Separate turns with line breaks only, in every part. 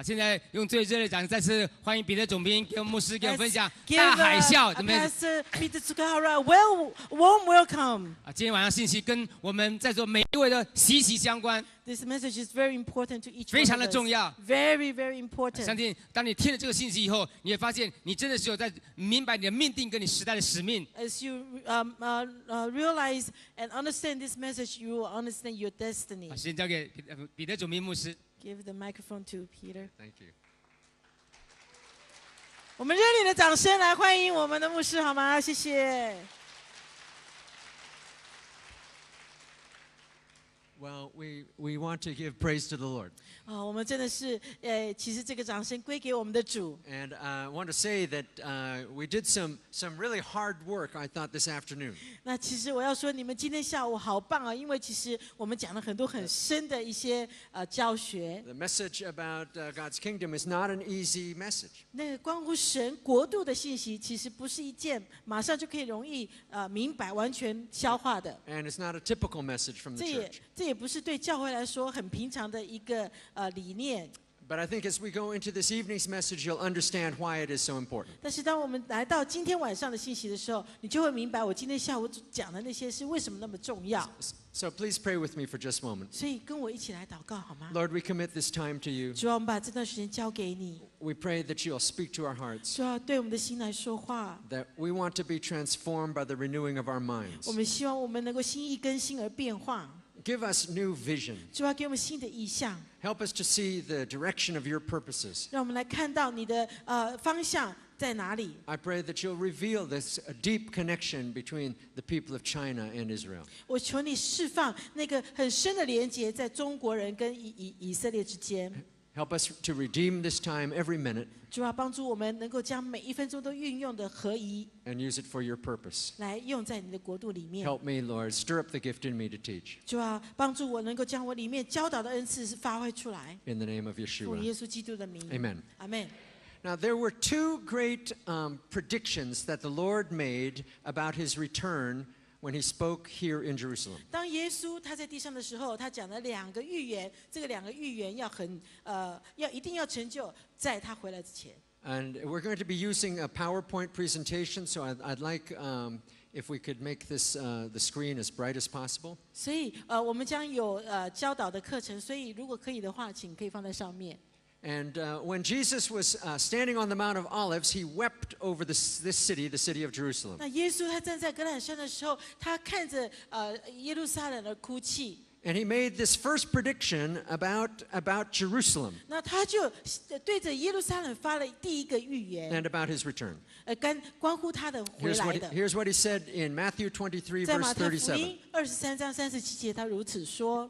好，现在用最热烈的掌声再次欢迎彼得总兵给我们牧师给我们分享大海啸怎么样？
Pastor Peter Tsukahira, warm welcome.
今天晚上信息跟我们在座每一位都息息相关，
This message is very important to each
非
one
常
of
的重要。
us. Very, very
相
important.
信当你听了这个信息以后，你会发现你真的是有在明白你的命定跟你时代的使命。
As you realize and understand this message, you will understand your destiny.
好，时间交给彼得总兵牧师。
Give the microphone to Peter.
Thank you.
我们热烈的掌声来欢迎我们的牧师，好吗？谢谢。
Well, we want to give praise to the Lord.
我们真的是，其实这个掌声归给我们的主。
And I want to say that we did some really hard work, I thought, this afternoon.
那其实我要说，你们今天下午好棒啊！因为其实我们讲了很多很深的一些教学。
The message about God's kingdom is not an easy message.
那个关乎神国度的信息，其实不是一件马上就可以容易明白、完全消化的。
And it's not a typical message from the church.
这也不是对教会来说很平常的一个理念。
But I think as we go into this evening's message, you'll understand why it is so important.
但是当我们来到今天晚上的信息的时候，你就会明白我今天下午讲的那些是为什么那么重要。
So please pray with me for just a moment.
所以跟我一起来祷告好吗？
Lord, we commit this time to you.
主啊，我们把这段时间交给你。
We pray that you'll speak to our hearts,
主啊，对我们的心来说话。
that we want to be transformed by the renewing of our minds.
我们希望我们能够心意更新而变化。
Give us new vision.
主啊，给我们新的意象，
Help us to see the direction of your purposes.
让我们来看到你的方向在哪里。
I pray that you'll reveal this deep connection between the people of China and Israel.
我求你释放那个很深的连结，在中国人跟以色列之间。
Help us to redeem this time every minute
主啊，帮助我们能够将每一分钟都运用的合宜，
and use it for your purpose.
来用在你的国度里面。
Help me, Lord. Stir up the gift in me to teach.
主啊，帮助我能够将我里面教导的恩赐是发挥出来。
In the name of
奉
Yeshua.
耶稣基督的名。
Amen.
阿门。
Now, there were two great predictions that the Lord made about his return when he spoke here in Jerusalem.
当耶稣他在地上的时候，他讲了两个预言，这个两个预言要一定要成就，在他回来之前。
And we're going to be using a PowerPoint presentation, so I'd like if we could make this the screen as bright as possible.
所以我们将有教导的课程，所以如果可以的话，请可以放在上面。
And when Jesus was standing on the Mount of Olives, he wept over this city, the city of Jerusalem.
那耶稣他站在橄榄山的时候，他看着耶路撒冷而哭泣。
And he made this first prediction about Jerusalem
那他就对着耶路撒冷发了第一个预言，
and about his return.
关乎他的回来的。
Here's what he said in Matthew 23,
在
verse
马太福
37.
音23章37节，他如此说。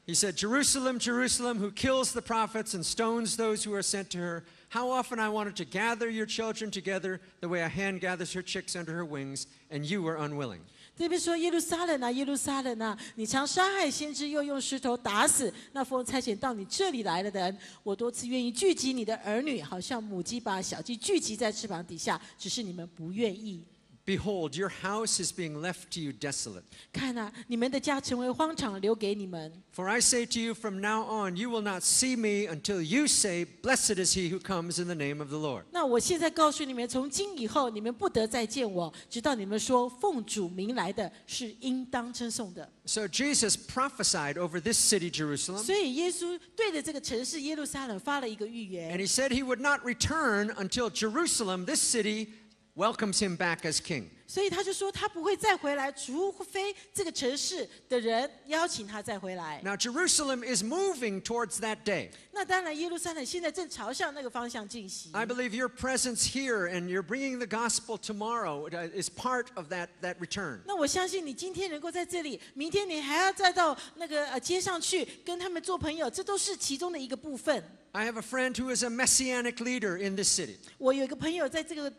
He said, Jerusalem, Jerusalem, who kills the prophets and stones those who are sent to her. How often I wanted to gather your children together the way a hen gathers her chicks under her wings, and you were unwilling.
这边说耶路撒冷啊，耶路撒冷啊，你常杀害先知，又用石头打死那奉差遣到你这里来的人。我多次愿意聚集你的儿女，好像母鸡把小鸡聚集在翅膀底下，只是你们不愿意。
Behold, your house is being left to you desolate.
看啊，你们的家成为荒场，留给你们。
For I say to you, from now on, you will not see me until you say, Blessed is he who comes in the name of the Lord.
那我现在告诉你们，从今以后，你们不得再见我，直到你们说奉主名来的是应当称颂的。
So Jesus prophesied over this city, Jerusalem,
所以耶稣对着这个城市耶路撒冷发了一个预
and
言。
he said he would not return until Jerusalem, this city, welcomes him back as king.
所以他就说他不会再回来，除非这个城市的人邀请他再回来。
Now, Jerusalem is moving towards that day.
那当然，耶路撒冷现在正朝向那个方向进行。
I believe your presence here and you're bringing the gospel tomorrow is part of that return.
那我相信你今天能够在这里，明天你还要再到那个街上去跟他们做朋友，这都是其中的一个部分。
I have a friend who is a messianic leader in this city.
我有一个朋友在这个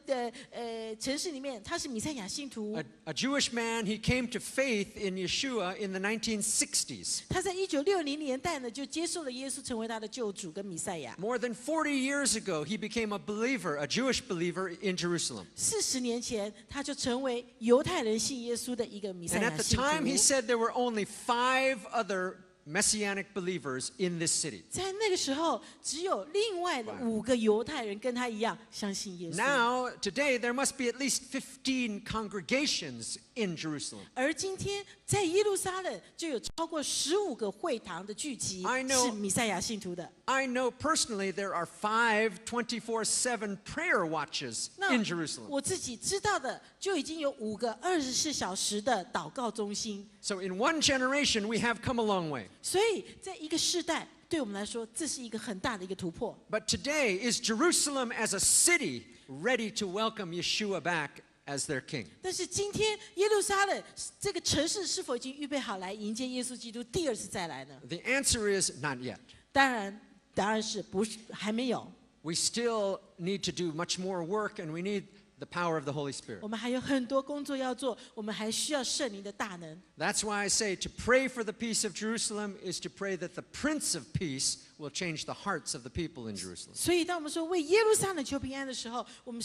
城市里面，他是弥赛亚信徒。
A Jewish man, he came to faith in Yeshua in the 1960s.
他在1960年代呢，就接受了耶稣成为他的救主跟弥赛亚。
More than 40 years ago, he became a believer, a Jewish believer in Jerusalem.
40年前，他就成为犹太人信耶稣的一个弥赛
And
亚
at the
信徒。
time, he said there were only 5 other Messianic believers in this city.
在那个时候，只有另外的5个犹太人跟他一样相信耶稣。
Now, today, there must be at least 15 congregations in Jerusalem.
而今天在耶路撒冷就有超过15个会堂的聚集，
I know-
是弥赛亚信徒的。
I know personally there are 5 24/7 prayer watches
那
in Jerusalem.
我自己知道的，就已经有5个24小时的祷告中心。
So in one generation, we have come a long way.
所以在一个世代，对我们来说，这是一个很大的一个突破。
But today, is Jerusalem as a city ready to welcome Yeshua back as their king?
但是今天耶路撒冷这个城市是否已经预备好来迎接耶稣基督第2次再来呢？
The answer is not yet.
当然，答案是不是还没有。
We still need to do much more work, and we need the power of the Holy Spirit.
我们还有很多工作要做，我们还需要圣灵的大能。
That's why I say to pray for the peace of Jerusalem is to pray that the Prince of Peace will change the hearts of the people in Jerusalem.
所以，当我们说为耶路撒冷求平安的时候，我们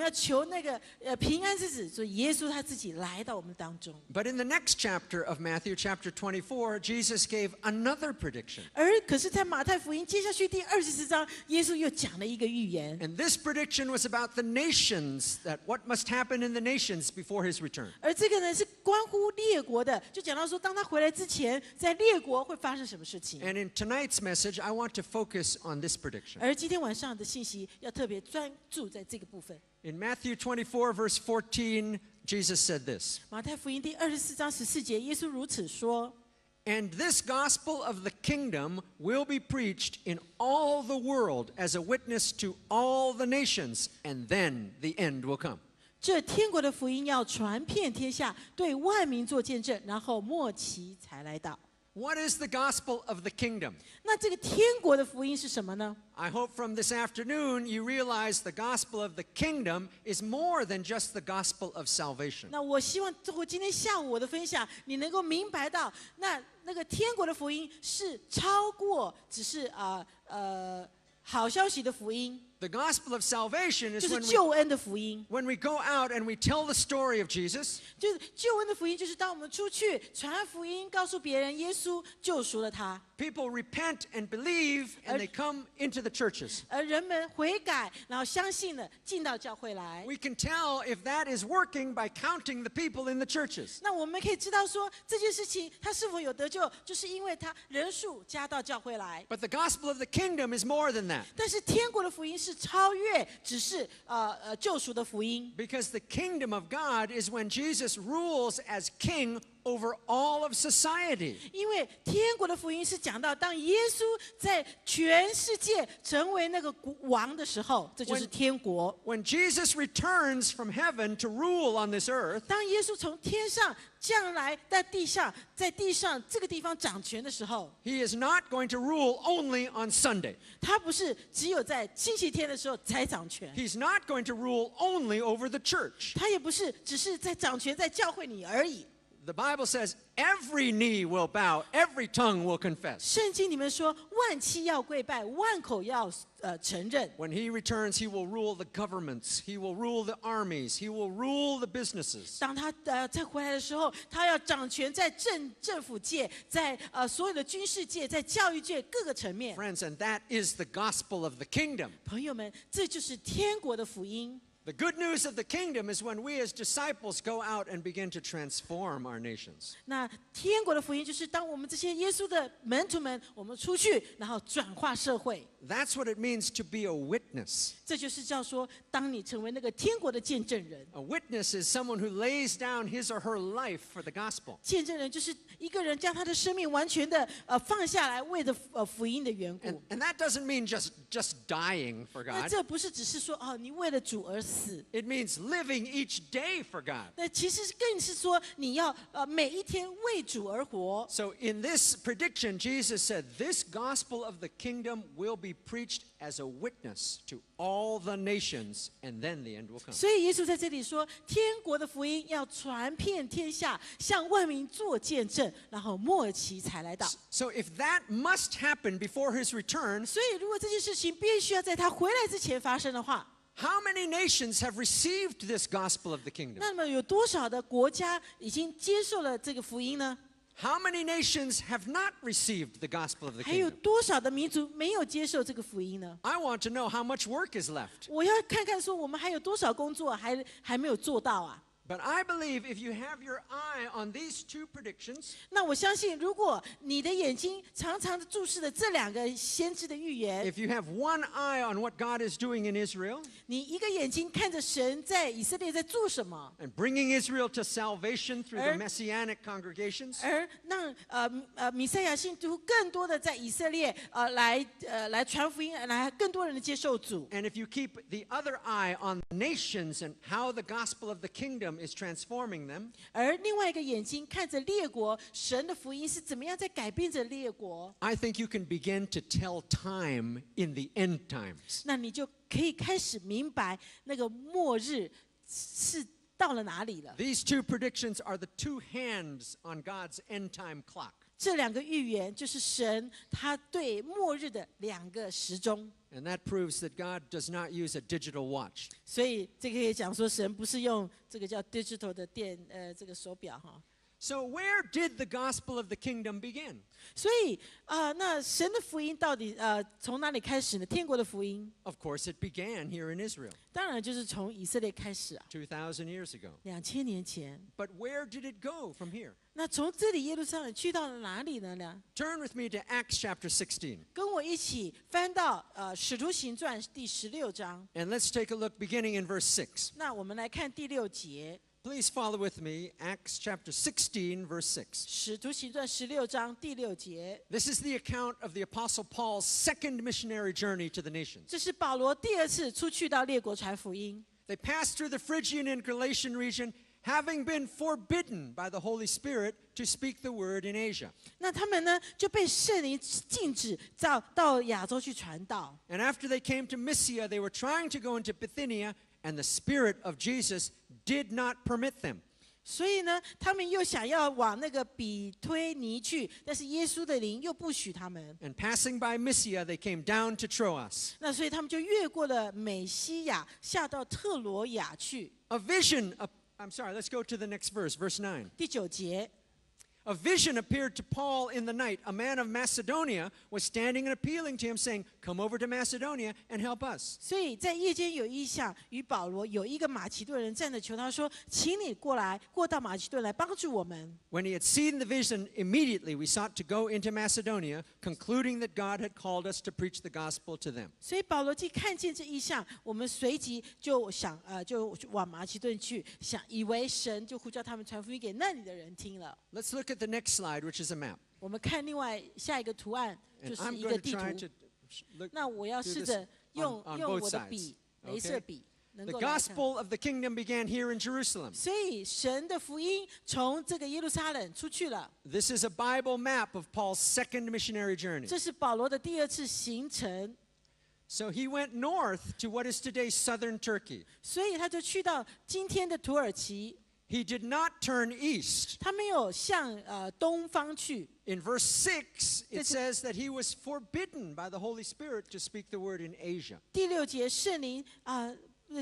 要求那个平安之子，所以耶稣他自己来到我们当中。
But in the next chapter of Matthew, chapter 24, Jesus gave another prediction.
可是，在马太福音接下去第24章，耶稣又讲了一个预言。
And this prediction was about the nations, that what must happen in the nations before his return.
而这个呢是关乎列国的，就讲到说，当他回来之前，在列国会发生什么事情。
And in tonight's message, I want to focus on this prediction.
而今天晚上的信息要特别专注在这个部分。
In Matthew 24, verse 14, Jesus said this,
马太福音第24章14节，耶稣如此说。
And this gospel of the kingdom will be preached in all the world as a witness to all the nations, and then the end will come.
这天国的福音要传遍天下，对万民做见证，然后末期才来到。
What is the gospel of the kingdom?
那这个天国的福音是什么呢？
I hope from this afternoon you realize the gospel of the kingdom is more than just the gospel of salvation.
那我希望通过今天下午我的分享，你能够明白到，那个天国的福音是超过只是好消息的福音，
The gospel of salvation
就
is
是
when
救恩的福音。
we go out and we tell the story of Jesus.
就是救恩的福音，就是当我们出去传福音，告诉别人耶稣救赎了他，
People repent and believe, and they come into the churches.
而人们悔改，然后相信了，进到教会来。
We can tell if that is working by counting the people in the churches.
那我们可以知道说这件事情他是否有得救，就是因为他人数加到教会来。
But the gospel of the kingdom is more than that.
但是天国的福音是超越只是救赎的福音，
Because the kingdom of God is when Jesus rules as king over all of society.
因为天国的福音是讲到当耶稣在全世界成为那个王的时候，这就是天国。
When Jesus returns from heaven to rule on this earth,
当耶稣从天上降来在地上这个地方掌权的时候，
he is not going to rule only on Sunday.
他不是只有在星期天的时候才掌权，
He's not going to rule only over the church.
他也不是只是在掌权在教会里而已。
The Bible says every knee will bow, every tongue will confess.
圣经里面说，万膝要跪拜，万口要承认。
When he returns, he will rule the governments, he will rule the armies, he will rule the businesses.
当他再回来的时候，他要掌权在政府界，在所有的军事界，在教育界各个层面。
Friends, and that is the gospel of the kingdom.
朋友们，这就是天国的福音。
The good news of the kingdom is when we as disciples go out and begin to transform our nations.
那天国的福音就是当我们这些耶稣的门徒们，我们出去，然后转化社会。
That's what it means to be a witness.
这就是叫说，当你成为那个天国的见证人。
A witness is someone who lays down his or her life for the gospel.
见证人就是一个人将他的生命完全的放下来，为着福音的缘故。
And that doesn't mean just dying for
那
God.
这不是只是说你为了主而死。
It means living each day for God.
那其实更是说，你要每一天为主而活。
So in this prediction, Jesus said, this gospel of the kingdom will be preached as a witness to all the nations, and then the end will come.
所以耶稣在这里说，天国的福音要传遍天下，向万民做见证，然后末期才来到。
So if that must happen before his return,
所以如果这件事情必须要在他回来之前发生的话，
how many nations have received this gospel of the kingdom?
那么有多少的国家已经接受了这个福音呢？
How many nations have not received the gospel of the
还有
kingdom?
多少的民族没有接受这个福音呢？
I want to know how much work is left.
我要看看说我们还有多少工作还没有做到啊？
But I believe if you have your eye on these two predictions,
那我相信，如果你的眼睛常常的注视着这两个先知的预言，
if you have one eye on what God is doing in Israel
你一个眼睛看着神在以色列在做什么，
and bringing Israel to salvation through the messianic congregations,
而让弥赛亚信徒更多的在以色列来传福音，来更多人的接受主。
and if you keep the other eye on the nations and how the gospel of the kingdom is transforming them,
而另外一个眼睛看着列国，神的福音是怎么样在改变着列国，
I think you can begin to tell time in the end times.
那你就可以开始明白那个末日是到了哪里了。
These two predictions are the two hands on God's end time clock.
这两个预言就是神他对末日的两个时钟。
And that proves that God does not use a digital watch.
所以这个可以讲说，神不是用这个叫 digital 的这个手表哈。
So where did the gospel of the kingdom begin?
所以那神的福音到底从哪里开始呢？天国的福音，
Of course, it began here in Israel
当然就是从以色列开始啊
2,000 years ago.
，2000年前。
But where did it go from here?
那从这里耶路撒冷去到了哪里呢？
Turn with me to Acts chapter 16.
跟我一起翻到使徒行传第16章。
And let's take a look beginning in verse 6.
那我们来看第6节，
Please follow with me, Acts chapter 16, verse 6.
使徒行传16章第6节。
This is the account of the Apostle Paul's second missionary journey to the nations.
这是保罗第2次出去到列国传福音。
They passed through the Phrygian and Galatian region, having been forbidden by the Holy Spirit to speak the word in Asia.
那他们呢就被圣灵禁止到亚洲去传道。
And after they came to Mysia, they were trying to go into Bithynia, and the Spirit of Jesus did not permit them.
所以呢，他们又想要往那个比推尼去，但是耶稣的灵又不许他们。
And passing by Mysia, they came down to Troas.
那所以他们就越过了美西亚，下到特罗亚去。
Let's go to the next verse, verse 9.
第9节，
A vision appeared to Paul in the night. A man of Macedonia was standing and appealing to him, saying, "Come over to Macedonia and help us."
所以在夜间有异象，与保罗有一个马其顿人站着求他说：“请你过到马其顿来帮助我们。”
When he had seen the vision, immediately we sought to go into Macedonia, concluding that God had called us to preach the gospel to them.
所以保罗既看见这异象，我们随即就就往马其顿去，以为神就呼叫他们传福音给那里的人听了。
Let's look at the next slide, which is a map.
我们看另外下一个图案，就
And
是
I'm
一
going
个
to
地
try
图
to。look,
那我要
do
试
this
着用
on
用
both
我的
sides.
笔，
Okay?
镭射笔，能
The
够来看。
gospel of the kingdom began here in Jerusalem.
所以神的福音从这个耶路撒冷出去了。
This is a Bible map of Paul's second missionary journey.
这是保罗的第2次行程，
So he went north to what is today southern Turkey.
所以他就去到今天的土耳其。
He did not turn east.
他没有向东方去。
In verse 6, it says that he was forbidden by the Holy Spirit to speak the word in Asia.
第6节，圣灵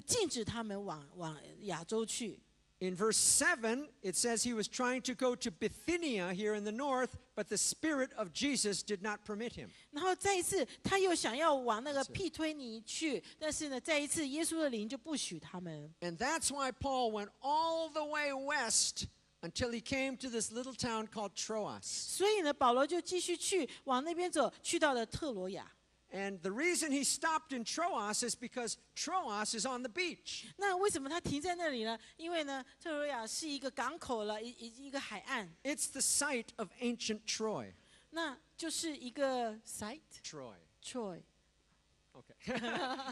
禁止他们往亚洲去。
In verse 7, it says he was trying to go to Bithynia here in the north, but the Spirit of Jesus did not permit him.
然后再一次，他又想要往那个庇推尼去，但是呢，再一次，耶稣的灵就不许他们。
And that's why Paul went all the way west until he came to this little town called Troas.
所以呢，保罗就继续往那边走，去到了特罗亚。
And the reason he stopped in Troas is because Troas is on the beach.
那为什么他停在那里呢？因为呢，特罗亚是一个港口了，一个海岸，
It's the site of ancient Troy.
那就是一个
Troy.
Troy，
Okay.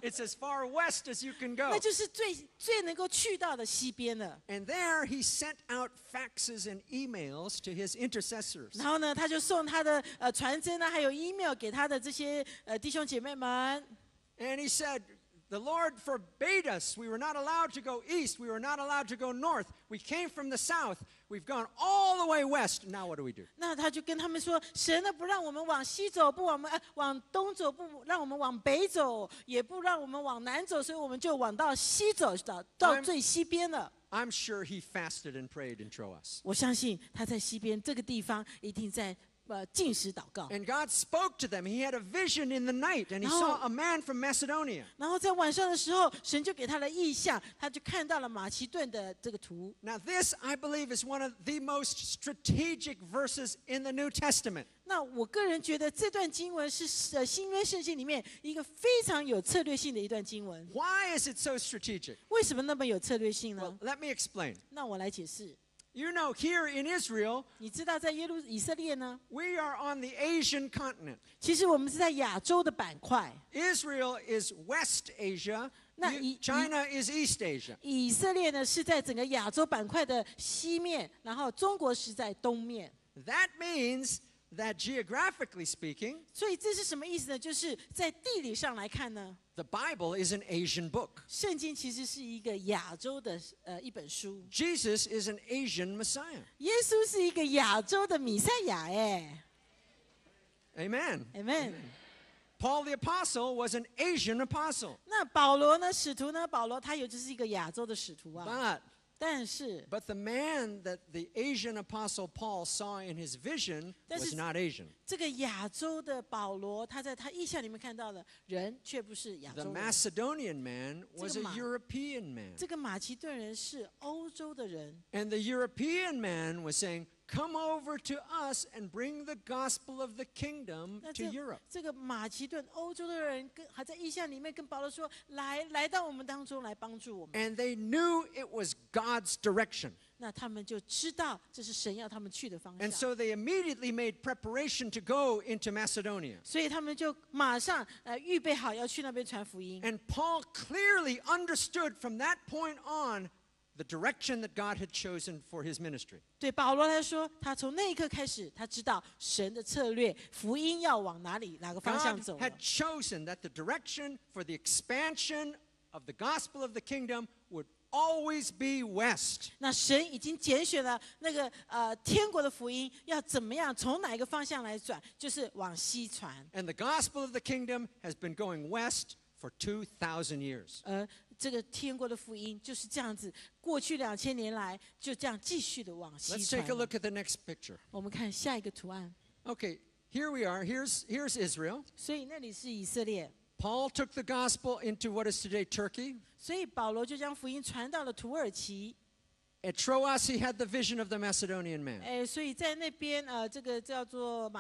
It's as far west as you can go.
那就是最能够去到的西边了。
And there he sent out faxes and emails to his intercessors.
然后呢，他就送他的传真啊，还有 email 给他的这些弟兄姐妹们。
And he said, The Lord forbade us. We were not allowed to go east. We were not allowed to go north. We came from the south. We've gone all the way west. Now what do we do?
那他就跟他们说，神呢不让我们往西走，不往东走，不让我们往北走，也不让我们往南走，所以我们就往到西走，到最西边了。
I'm sure he fasted and prayed in Troas.
我相信他在西边这个地方一定在禁食祷告。
And God spoke to them. He had a vision in the night, and he saw a man from Macedonia.
然后在晚上的时候，神就给他了异象，他就看到了马其顿的这个图。
Now this, I believe, is one of the most strategic verses in the New Testament.
那我个人觉得这段经文是新约圣经里面一个非常有策略性的一段经文。
Why is it so strategic?
为什么那么有策略性
Well,
呢？
let me explain.
那我来解释。
You know, here in Israel,
你知道在以色列呢，
we are on the Asian continent.
其实我们是在亚洲的板块。
Israel is West Asia.
Now,
China is East Asia.
以色列呢是在整个亚洲板块的西面，然后中国是在东面。
That means that geographically speaking,
所以这是什么意思呢？就是在地理上来看呢，
the Bible is an Asian book.
圣经其实是一个亚洲的一本书。
Jesus is an Asian Messiah.
耶稣是一个亚洲的弥赛亚，哎
Amen.
，Amen。
Paul the Apostle was an Asian apostle.
那保罗呢？使徒呢？保罗他就是一个亚洲的使徒啊。 但是
But the man that the Asian apostle Paul saw in his vision was not Asian.
这个亚洲的保罗，他在他意象里面看到的人，却不是亚
The
洲人。
Macedonian man was a European man.
这个马其顿人是欧洲的人。
And the European man was saying, come over to us and bring the gospel of the kingdom
那
to Europe.
这个马其顿欧洲的人还在意象里面跟保罗说，来到我们当中来帮助我们。
And they knew it was God's direction.
那他们就知道这是神要他们去的方
And
向，
so they immediately made preparation to go into Macedonia.
所以他们就马上预备好要去那边传福音。
And Paul clearly understood from that point on the direction that God had chosen for his ministry.
对保罗来说，他从那一刻开始，他知道神的策略，福音要往哪个方向
God
走了。
had chosen that the direction for the expansion of the gospel of the kingdom would always be west.
那神已经拣选了那个天国的福音要怎么样，从哪一个方向来转，就是往西传。
And the gospel of the kingdom has been going west for 2,000 years.
这个天国的福音就是这样子，过去2000年来就这样继续的往西
Let's
传
take a
了。
look at the next picture.
我们看下一个图案，
Okay, here we are. Here's Israel.
所以那里是以色列，
Paul took the gospel into what is today Turkey.
所以保罗就将福音传到了土耳其。
At Troas, he had the vision of the Macedonian man.
所以在那边这个叫做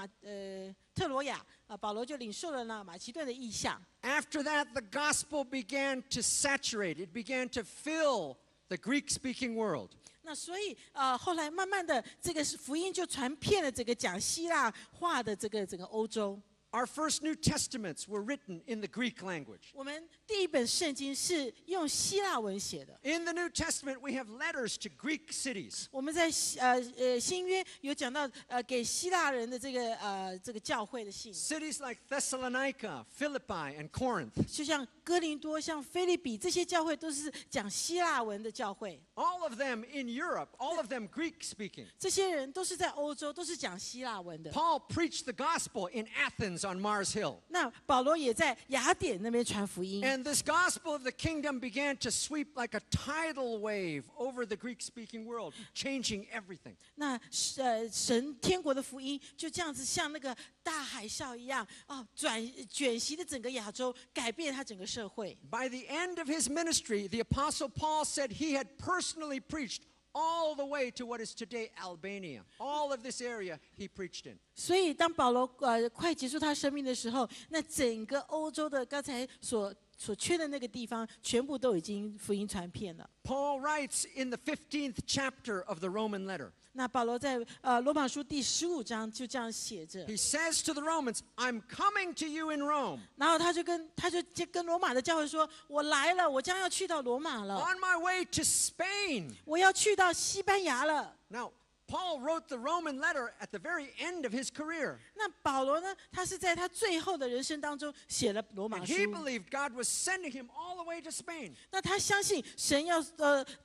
特罗亚保罗就领受了马其顿的意象。
After that, the gospel began to saturate. It began to fill the Greek-speaking world.
那所以后来慢慢的，这个福音就传遍了整个讲希腊话的整个欧洲。
Our first New Testaments were written in the Greek language.
我们第一本圣经是用希腊文写的。
In the New Testament, we have letters to Greek cities.
我们在新约有讲到给希腊人的这个教会的信，
Cities like Thessalonica, Philippi, and Corinth.
就像哥林多、像菲利比这些教会都是讲希腊文的教会。
All of them in Europe, all of them Greek-speaking.
这些人都是在欧洲，都是讲希腊文的。
Paul preached the gospel in Athens on Mars Hill.
那保罗也在雅典那边传福音。
And this gospel of the kingdom began to sweep like a tidal wave over the Greek-speaking world, changing everything.
那神天国的福音就这样子像那个大海啸一样卷袭的整个亚洲，改变他整个社会。
By the end of his ministry, the Apostle Paul said he had personally preached all the way to what is today Albania. All of this area he preached in.
所以当保罗快结束他生命的时候，那整个欧洲的刚才所缺的那个地方，全部都已经福音传遍了。
Paul writes in the 15th chapter of the Roman letter.
那保罗在罗马书第15章就这样写着，
He says to the Romans, I'm coming to you in Rome.
然后他就跟罗马的教会说：“我来了，我将要去到罗马了，
On my way to Spain.
我要去到西班牙了。”
Now, Paul wrote the Roman letter at the very end of his career.
那保罗呢，他是在他最后的人生当中写了罗马
And
书。
he believed God was sending him all the way to Spain.
那他相信神要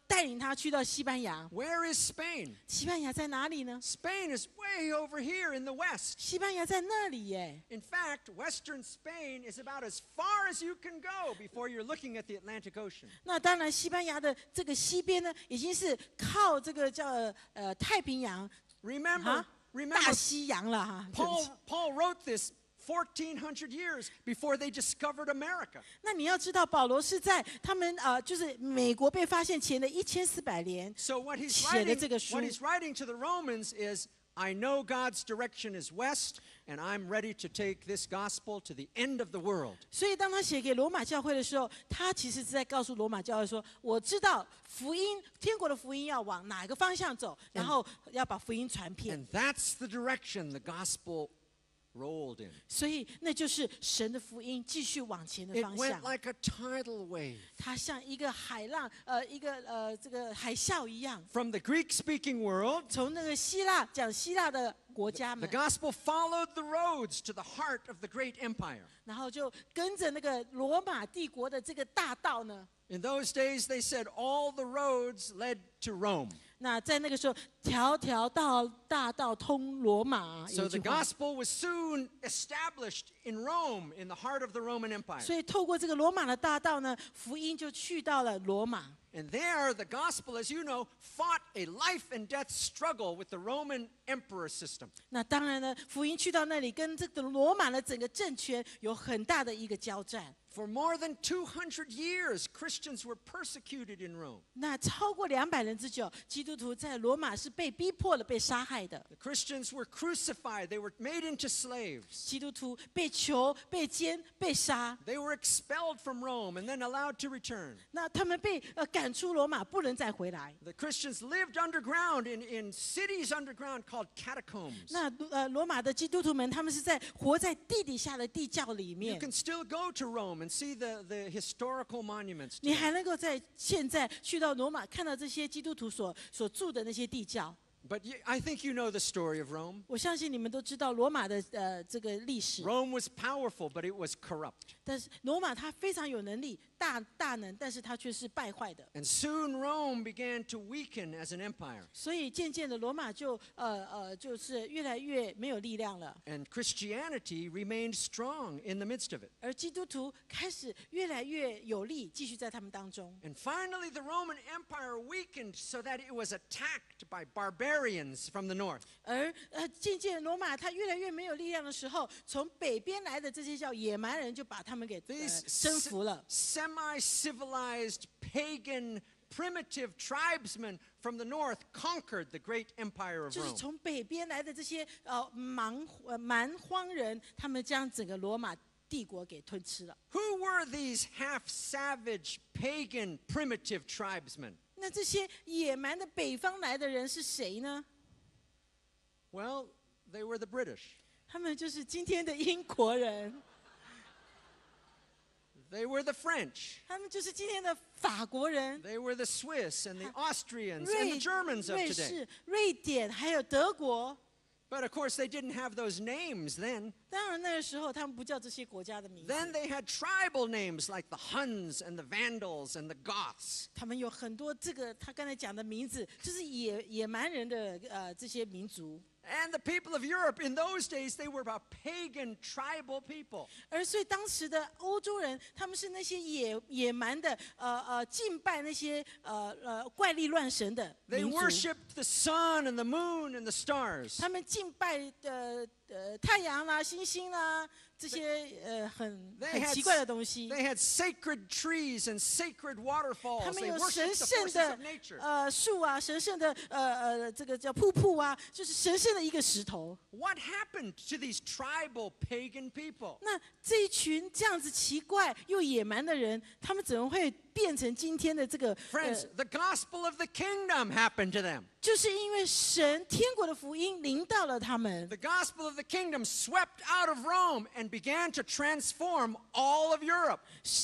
带领他去到西班牙。
Where is Spain?
西班牙在哪里呢？
Spain is way over here in the west.
西班牙在那里耶。
In fact, western Spain is about as far as you can go before you're looking at the Atlantic Ocean.
那当然，西班牙的这个西边呢，已经是靠这个叫太平洋
Remember,
大
remember,
西洋了哈。
Paul wrote this 1400 years before they discovered America.
那你要知道，保罗是在他们就是美国被发现前的1400年
So what he's
写的这个书。
writing to the Romans is, I know God's direction is west, and I'm ready to take this gospel to the end of the world.
所以当他写给罗马教会的时候，他其实是在告诉罗马教会说：我知道福音，天国的福音要往哪个方向走，然后要把福音传遍。
And that's the direction the gospel rolled in.
所以那就是神的福音继续往前的
It
方
went
向。
like a tidal wave.
它像一个海浪，一个这个海啸一样，
From the Greek-speaking world,
从那个希腊讲希腊的国家
the
们，
gospel followed the roads to the heart of the great empire.
然后就跟着那个罗马帝国的这个大道呢。
In those days, they said all the roads led to Rome.
那在那个时候，条条大道通罗马。
So
有
the
句话
gospel was soon established in Rome, in the heart of the Roman Empire.
所以透过这个罗马的大道呢，福音就去到了罗马。
And there, the gospel, as you know, fought a life and death struggle with the Roman emperor system.
那当然呢，福音去到那里，跟这个罗马的整个政权有很大的一个交战。
For more than 200 years, Christians were persecuted in Rome.
那超过200年之久，基督徒在罗马是被逼迫的、被杀害的。
The Christians were crucified. They were made into slaves.
基督徒被囚、被奸、被杀。
They were expelled from Rome and then allowed to return.
那他们被赶出罗马，不能再回来。
The Christians lived underground in cities underground called catacombs.
那罗马的基督徒们，他们是活在地底下的地窖里
You
面。
can still go to Rome and see the historical monuments.
你还能够在现在去到罗马，看到这些基督徒所住的那些地窖。
But I think you know the story of Rome.
我相信你们都知道罗马的这个历史。
Rome was powerful, but it was corrupt.
但是罗马它非常有能力，大能，但是它却是败坏的。
And soon Rome began to weaken as an empire.
所以渐渐的，罗马就是越来越没有力量了。
And Christianity remained strong in the midst of it.
而基督徒开始越来越有力，继续在他们当中。
And finally, the Roman Empire weakened so that it was attacked by barbarians from the north.
而渐渐罗马它越来越没有力量的时候，从北边来的这些叫野蛮人就把他们给
These
征服了。
semi-civilized, pagan, primitive tribesmen from the north conquered the great empire of
就是
Rome.
从北边来的这些蛮荒人，他们将整个罗马帝国给吞吃了。
Who were these half-savage, pagan, primitive tribesmen?
那这些野蛮的北方来的人是谁呢？
Well, they were the British.
他们就是今天的英国人，
They were the French.
他们就是今天的法国人，
They were the Swiss and the Austrians and the Germans of
瑞
today.
士、瑞典还有德国。
But of course, they didn't have those names then.
当然那个时候他们不叫这些国家的名字，
Then they had tribal names like the Huns and the Vandals and the Goths.
他们有很多这个他刚才讲的名字，就是野蛮人的这些民族。
And the people of Europe in those days, they were a pagan tribal people.
而所以当时的欧洲人，他们是那些野蛮的敬拜那些怪力乱神的
They
民族。
worshipped the sun and the moon and the stars.
他们敬拜太阳啦、星星啦这些很奇怪的东西。
They had sacred trees and sacred
他 们
waterfalls. They
有神
worshipped the
圣
forces of nature.
的树啊，神圣的这个叫瀑布啊，就是神圣的一个石头。
What happened to these tribal pagan people?
那这一群这样子奇怪又野蛮的人，他们怎么会变成今天的这个
Friends, the gospel of the kingdom happened to them.
就是因为天国的福音临到了他们。
The gospel of the kingdom swept out of Rome and began to transform all of Europe.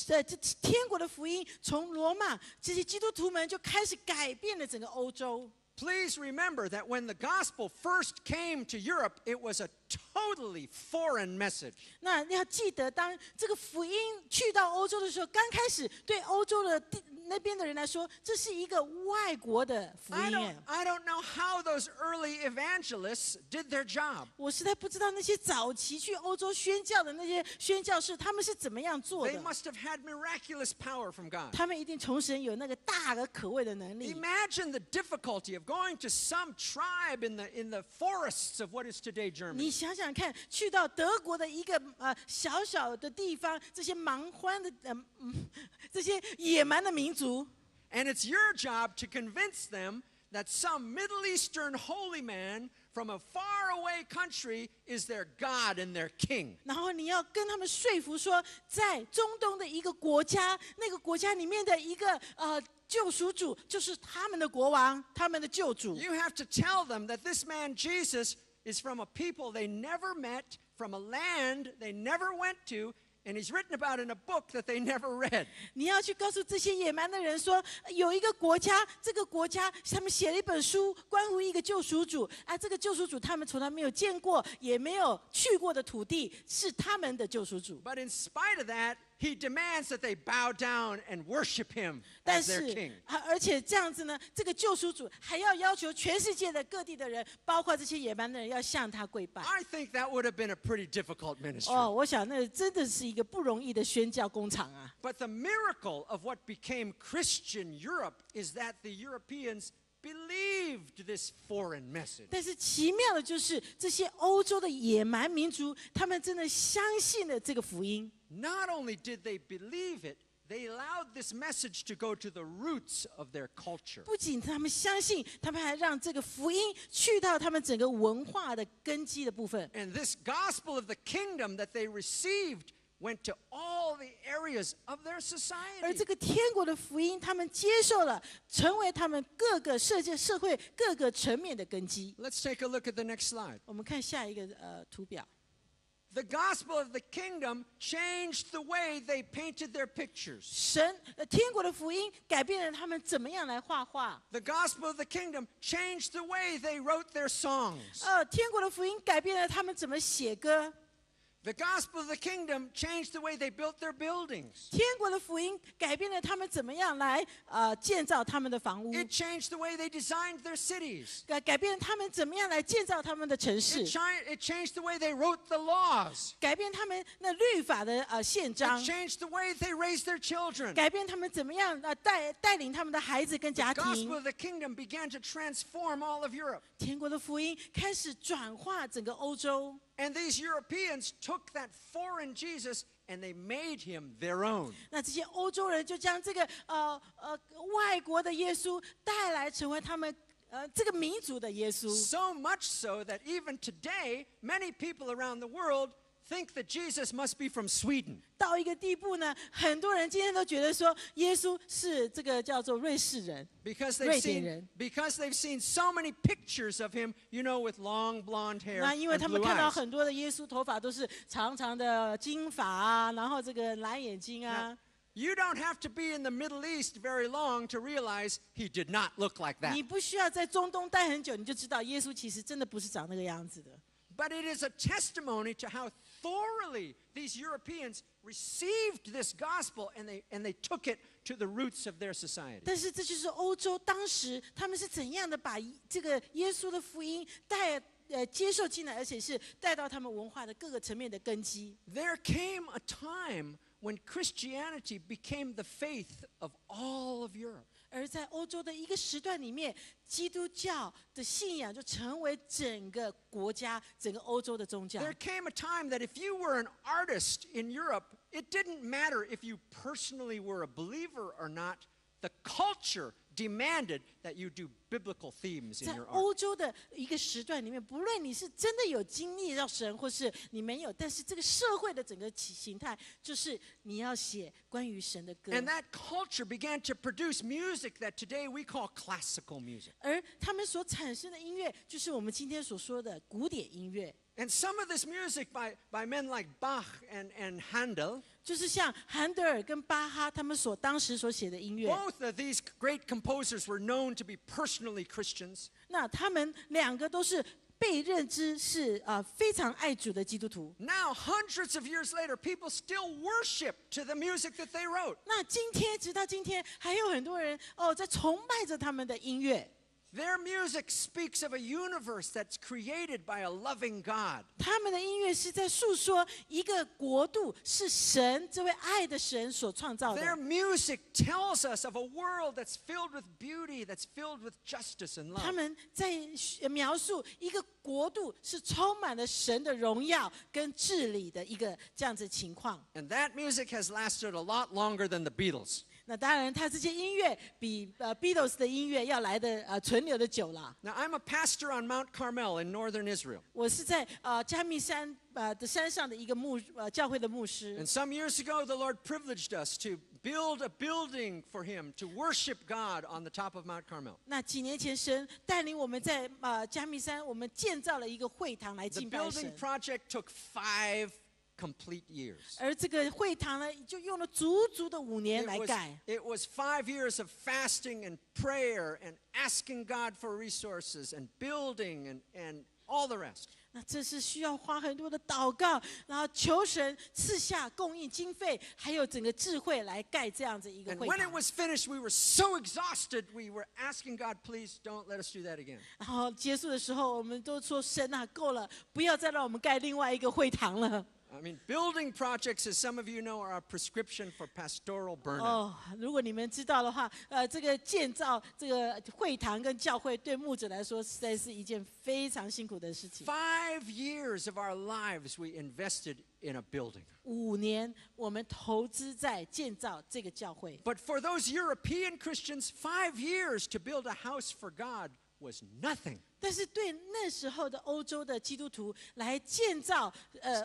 这天国的福音从罗马这些基督徒们就开始改变了整个欧洲。
Please remember that when the gospel first came to Europe, it was a totally foreign message.
那要记得，当这个福音去到欧洲的时候，刚开始对欧洲的那边的人来说，这是一个外国的福音。
I don't know how those early evangelists did their job.
我实在不知道那些早期去欧洲宣教的那些宣教士，他们是怎么样做
They
的。
must have had miraculous power from God.
他们一定从神有那个大而可畏的能力。
Imagine the difficulty of going to some tribe in the forests of what is today
你
Germany.
想想看，去到德国的一个小小的地方，这些蛮荒的这些野蛮的民族，
And it's your job to convince them that some Middle Eastern holy man from a faraway country is their God and their king.
然后你要跟他们说服说，在中东的一个国家，那个国家里面的一个救赎主，就是他们的国王，他们的救主。
You have to tell them that this man Jesus is from a people they never met, from a land they never went to, and he's written about in a book that they never read.
你要去告诉这些野蛮的人说，有一个国家，这个国家他们写了一本书，关乎一个救赎主啊，这个救赎主他们从来没有见过，也没有去过的土地，是他们的救赎主。
But in spite of that, he demands that they bow down and worship him
但
as their
是
king.
而且这样子呢，这个救赎主还要求全世界的各地的人，包括这些野蛮的人，要向他跪拜。
I think that would have been a pretty difficult ministry.
哦，我想那真的是一个不容易的宣教工厂啊。
But the miracle of what became Christian Europe is that the Europeans believed this foreign message.
但是奇妙的就是，这些欧洲的野蛮民族，他们真的相信了这个福音。
Not only did they believe it, they allowed this message to go to the roots of their culture.
不仅他们相信，他们还让这个福音去到他们整个文化的根基的部分。
And this gospel of the kingdom that they received went to all the areas of their
而
society.
这个天国的福音，他们接受了，成为他们各个社会各个层面的根基。
Let's take a look at the next slide.
我们看下一个图表。
The gospel of the kingdom changed the way they painted their pictures.
天国的福音改变了他们怎么样来画画。
The gospel of the kingdom changed the way they wrote their songs.
天国的福音改变了他们怎么写歌。
The gospel of the kingdom changed the way they built their buildings.
天国的福音改变了他们怎么样来建造他们的房屋。
It changed the way they designed their cities.
改变他们怎么样来建造他们的城市。
It changed the way they wrote the laws.
改变他们那律法的宪章。
It changed the way they raised their children.
改变他们怎么样带领他们的孩子跟家
The
庭。
gospel of the kingdom began to transform all of Europe.
天国的福音开始转化整个欧洲。
And these Europeans took that foreign Jesus and they made him their own.
那这些欧洲人就将这个外国的耶稣带来，成为他们这个民族的耶稣。
So much so that even today, many people around the world think that Jesus must be from Sweden.
到一个地步呢，很多人今天都觉得说，耶稣是这个叫做瑞士人。
Because
瑞典人。
they've seen so many pictures of him, you know, with long blonde hair
那因为
and
他们
blue
看到
eyes.
很多的耶稣头发都是长长的金发啊，然后这个蓝眼睛啊。
You don't have to be in the Middle East very long to realize he did not look like that.
你不需要在中东待很久，你就知道耶稣其实真的不是长那个样子的。
But it is a testimony to how thoroughly these Europeans received this gospel and they took it to the roots of their society.
但是这就是欧洲当时他们是怎样的把这个耶稣的福音接受进来，而且是带到他们文化的各个层面的根基。
There came a time when Christianity became the faith of all of Europe.
而在欧洲的一个时段里面，基督教的信仰就成为整个国家、整个欧洲的宗教。
There came a time that if you were an artist in Europe, it didn't matter if you personally were a believer or not. The culture demanded that you do biblical themes in
在
your art.
欧洲的一个时段里面，不论你是真的有经历到神，或是你没有，但是这个社会的整个形态，就是你要写关于神的歌。
And that culture began to produce music that today we call classical music.
而他们所产生的音乐，就是我们今天所说的古典音乐。
And some of this music by men like Bach and Handel,
就是像韩德尔跟巴哈他们当时所写的音乐，
both of these great composers were known to be personally Christians.
那他们两个都是被认知是非常爱主的基督徒。
Now, hundreds of years later, people still worship to the music that they wrote.
那直到今天，还有很多人在崇拜着他们的音乐。
Their music speaks of a universe that's created by a loving God.
他们的音乐是在诉说一个国度是神这位爱的神所创造的。
Their music tells us of a world that's filled with beauty, that's filled with justice and
他
love.
们在描述一个国度是充满了神的荣耀跟治理的一个这样子情况。
And that music has lasted a lot longer than the Beatles.
那当然，他这些音乐比Beatles 的音乐要来的存留的久了。
Now, I'm a pastor on Mount Carmel in northern Israel.
我是在迦密山的山上的一个教会的牧师。
And some years ago, the Lord privileged us to build a building for Him to worship God on the top of Mount Carmel.
那几年前，神带领我们在迦密山，我们建造了一个会堂来
The
敬拜
building
神。
project took 5 complete years.
而这个会堂呢，就用了足足的5年来盖。
It was 5 years of fasting and prayer and asking God for resources and building and all the rest.
那这是需要花很多的祷告，然后求神赐下供应经费，还有整个智慧来盖这样子一个
And
会
when it
堂。
was finished, we were so exhausted, we were asking God, please don't let us do that again.
然后结束的时候，我们都说神啊，够了，不要再让我们盖另外一个会堂了。
I mean, building projects, as some of you know, are a prescription for pastoral burnout.
如果你们知道的话，这个建造这个会堂跟教会，对牧者来说实在是一件非常辛苦的事情。
5 years of our lives we invested in a building.
5年，我们投资在建造这个教会。
But for those European Christians, 5 years to build a house for God was nothing.
但是对那时候的欧洲的基督徒来建造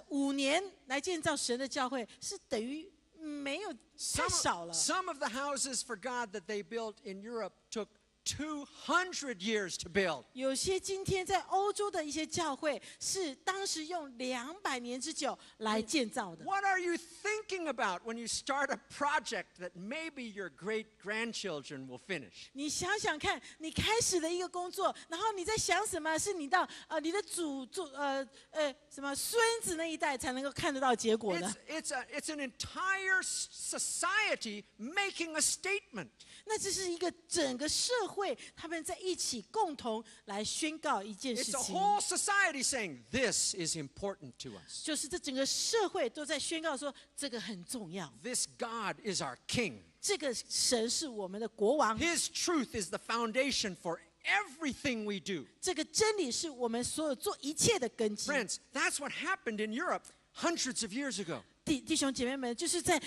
，5年来建造神的教会，是等于没有太少了。
Some of the houses for God that they built in Europe took 200 years to build.
有些今天在欧洲的一些教会，是当时用200年之久来建造的。
What are you thinking about when you start a project that maybe your great-grandchildren will finish?
你想想看，你开始了一个工作，然后你在想什么？是你到你的什么孙子那一代才能够看得到结果的。
It's an entire society making a statement.
那这是一个整个社会，他们在一起共同来宣告一件事
It's a
情，
whole society saying this is important to us.
就是这整个社会都在宣告说这个很重要，
This God is our king.
这个神是我们的国王，
His truth is the foundation for everything we do.
这个真理是我们所有做一切的根基。
Friends, that's what happened in Europe hundreds of years ago.
弟兄姐妹们，就是在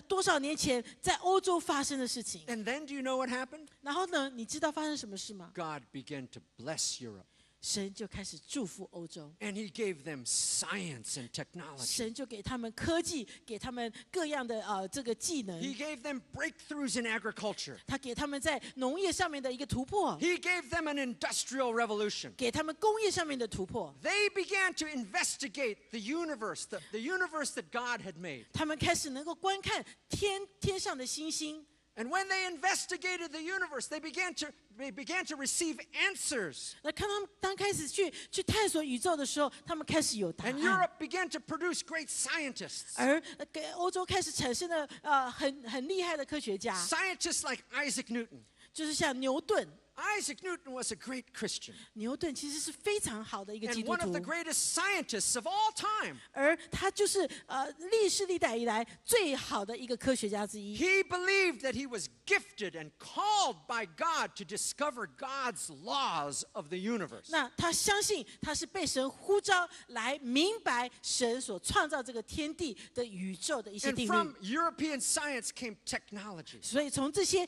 多少年前在欧洲发生的事情。
And then do you know what happened?
然后呢，你知道发生什么事吗？
God began to bless Europe.
神就开始祝福欧洲，
And he gave them science and technology.
神就给他们科技，给他们各样的这个技能，
He gave them breakthroughs in agriculture.
他给他们在农业上面的一个突破，
He gave them an industrial revolution.
给他们工业上面的突破。
They began to investigate the universe, the universe that God had made.
他们开始能够观看天上的星星。
And when they investigated the universe, they began to receive answers.
那看他们当开始去探索宇宙的时候，他们开始有答
And
案。
Europe began to produce great scientists.
而给欧洲开始产生了很厉害的科学家，
Scientists like Isaac Newton.
就是像牛顿。
Isaac Newton was a great Christian
牛顿其实是非常好的一个基
and
督
one of
徒
the，greatest scientists of all time.
而他就是历世历代以来最好的一个科学家之一。
He believed that he was gifted and called by God to discover God's laws of the universe.
那他相信他是被神呼召来明白神所创造这个天地的宇宙的一些
And
定律。
from European science came technology.
所以从这些